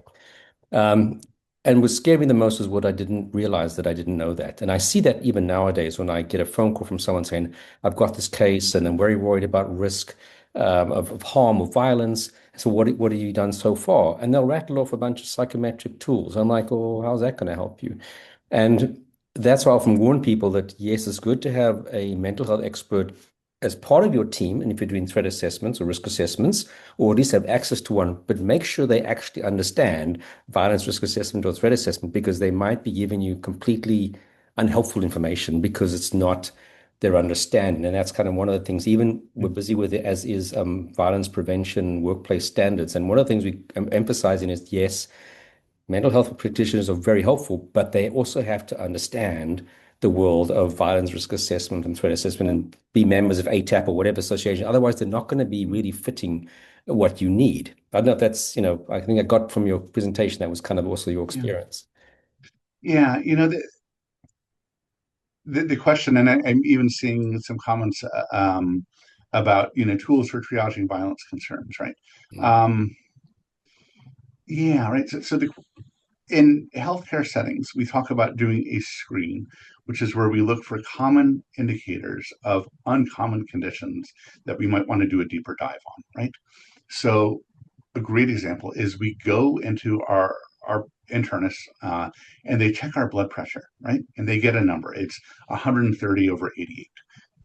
Speaker 1: And what scared me the most was what I didn't realize that I didn't know that. And I see that even nowadays when I get a phone call from someone saying, I've got this case and I'm very worried about risk of harm, of violence. So what have you done so far? And they'll rattle off a bunch of psychometric tools. I'm like, oh, how's that going to help you? And that's why I often warn people that, yes, it's good to have a mental health expert as part of your team. And if you're doing threat assessments or risk assessments, or at least have access to one, but make sure they actually understand violence risk assessment or threat assessment, because they might be giving you completely unhelpful information because it's not their understanding. And that's kind of one of the things, even we're busy with it, as is violence prevention, workplace standards. And one of the things we emphasizing is, yes, mental health practitioners are very helpful, but they also have to understand the world of violence risk assessment and threat assessment and be members of AfATAP or whatever association. Otherwise, they're not going to be really fitting what you need. I don't know if that's, I think I got from your presentation, that was kind of also your experience.
Speaker 2: Yeah, the question, and I'm even seeing some comments about, tools for triaging violence concerns, right? Yeah, right. So in healthcare settings, we talk about doing a screen, which is where we look for common indicators of uncommon conditions that we might want to do a deeper dive on, right? So a great example is we go into our internists and they check our blood pressure, right? And they get a number. It's 130/88.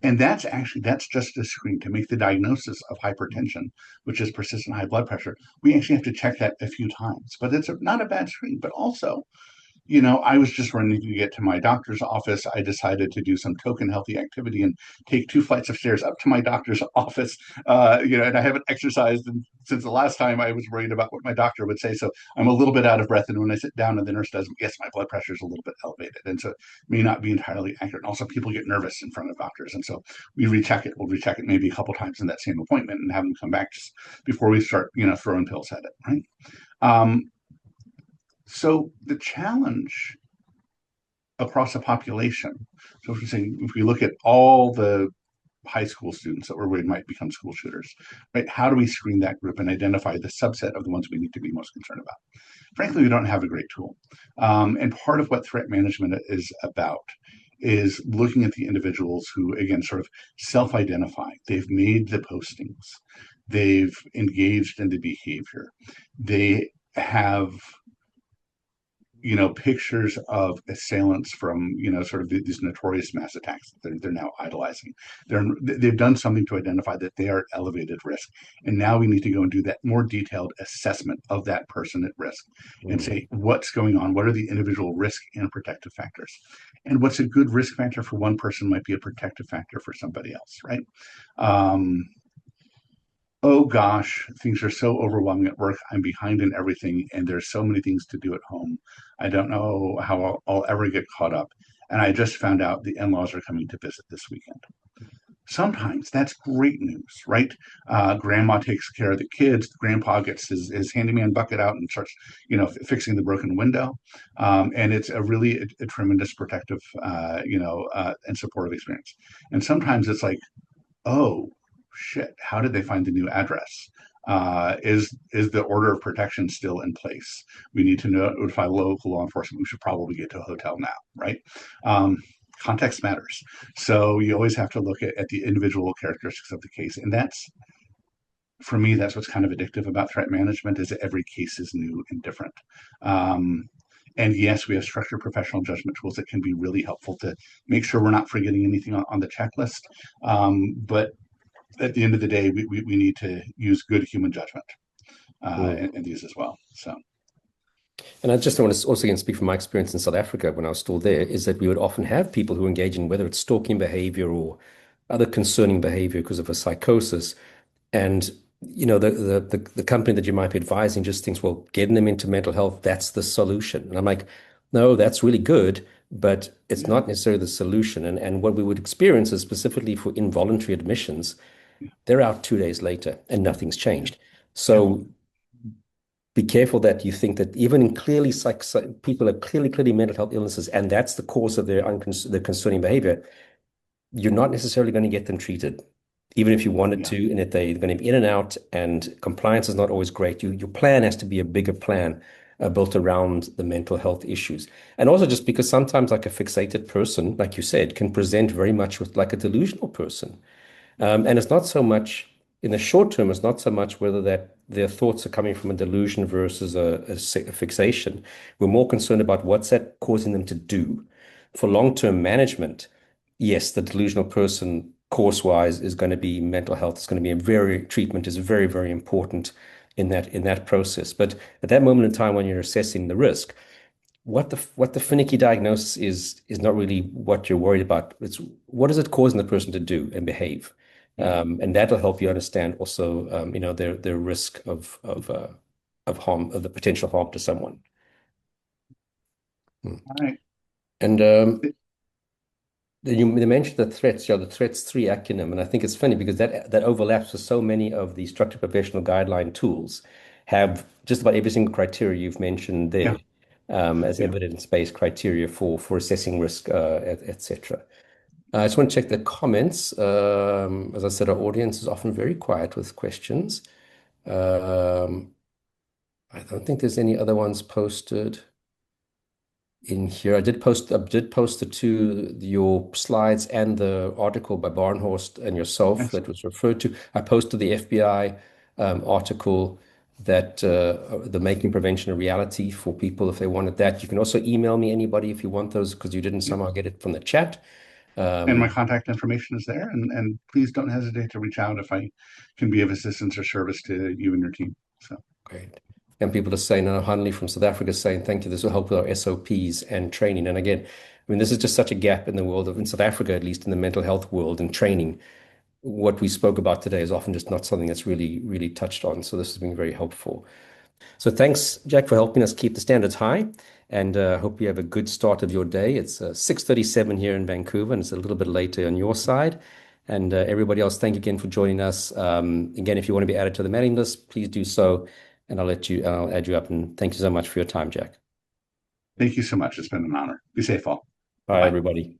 Speaker 2: And that's just a screen to make the diagnosis of hypertension, which is persistent high blood pressure. We actually have to check that a few times, but it's not a bad screen. But also, I was just running to get to my doctor's office. I decided to do some token healthy activity and take 2 flights of stairs up to my doctor's office. And I haven't exercised since the last time. I was worried about what my doctor would say. So I'm a little bit out of breath. And when I sit down and the nurse does, yes, my blood pressure is a little bit elevated. And so it may not be entirely accurate. And also people get nervous in front of doctors. And so we recheck it. We'll recheck it maybe a couple times in that same appointment and have them come back just before we start, throwing pills at it, right? So the challenge across a population, so if we look at all the high school students that we're worried might become school shooters, right? How do we screen that group and identify the subset of the ones we need to be most concerned about? Frankly, we don't have a great tool. And part of what threat management is about is looking at the individuals who, again, sort of self-identify. They've made the postings. They've engaged in the behavior. They have pictures of assailants from, sort of these notorious mass attacks that they're now idolizing. They've done something to identify that they are at elevated risk. And now we need to go and do that more detailed assessment of that person at risk and say, what's going on? What are the individual risk and protective factors? And what's a good risk factor for one person might be a protective factor for somebody else, right? Oh gosh, things are so overwhelming at work. I'm behind in everything, and there's so many things to do at home. I don't know how I'll ever get caught up. And I just found out the in-laws are coming to visit this weekend. Sometimes that's great news, right? Grandma takes care of the kids. Grandpa gets his handyman bucket out and starts, fixing the broken window. And it's a really a tremendous protective, and supportive experience. And sometimes it's like, oh shit, how did they find the new address? Is the order of protection still in place? We need to notify local law enforcement. We should probably get to a hotel now, right? Context matters. So you always have to look at the individual characteristics of the case. And for me, that's what's kind of addictive about threat management, is that every case is new and different. And yes, we have structured professional judgment tools that can be really helpful to make sure we're not forgetting anything on the checklist. But at the end of the day, we need to use good human judgment in these as well. So.
Speaker 1: And I just want to also again speak from my experience in South Africa when I was still there, is that we would often have people who engage in whether it's stalking behavior or other concerning behavior because of a psychosis. And the company that you might be advising just thinks, well, getting them into mental health, that's the solution. And I'm like, no, that's really good, but it's not necessarily the solution. And what we would experience is specifically for involuntary admissions, they're out 2 days later and nothing's changed. So be careful that you think that even in clearly people are clearly mental health illnesses, and that's the cause of their concerning behavior, you're not necessarily going to get them treated, even if you wanted to, and if they're going to be in and out, and compliance is not always great. Your plan has to be a bigger plan built around the mental health issues. And also just because sometimes like a fixated person, like you said, can present very much with like a delusional person. And it's not so much in the short term, it's not so much whether that their thoughts are coming from a delusion versus a fixation. We're more concerned about what's that causing them to do. For long-term management, yes, the delusional person course-wise is going to be mental health. It's going to be treatment is very, very important in that process. But at that moment in time when you're assessing the risk, what the finicky diagnosis is not really what you're worried about. It's what is it causing the person to do and behave. And that'll help you understand also, their risk of harm, of the potential harm to someone.
Speaker 2: All right.
Speaker 1: And you mentioned the threats, the threats 3 acronym, and I think it's funny because that overlaps with so many of the structured professional guideline tools have just about every single criteria you've mentioned there as evidence-based criteria for assessing risk, etc. I just want to check the comments. As I said, our audience is often very quiet with questions. I don't think there's any other ones posted in here. I did post the your slides and the article by Barnhorst and yourself that was referred to. I posted the FBI article that the Making Prevention a Reality for people if they wanted that. You can also email me, anybody, if you want those, because you didn't somehow get it from the chat.
Speaker 2: And my contact information is there, and please don't hesitate to reach out if I can be of assistance or service to you and your team. So
Speaker 1: great. And people are saying, Hanley from South Africa is saying, thank you, this will help with our SOPs and training. And again, I mean, this is just such a gap in the world in South Africa, at least in the mental health world and training. What we spoke about today is often just not something that's really, really touched on. So this has been very helpful. So thanks, Jack, for helping us keep the standards high, and hope you have a good start of your day. It's 6:37 here in Vancouver, and it's a little bit later on your side. And everybody else, thank you again for joining us. Again, if you want to be added to the mailing list, please do so, and I'll add you up. And thank you so much for your time, Jack.
Speaker 2: Thank you so much. It's been an honor. Be safe, all.
Speaker 1: Bye, everybody.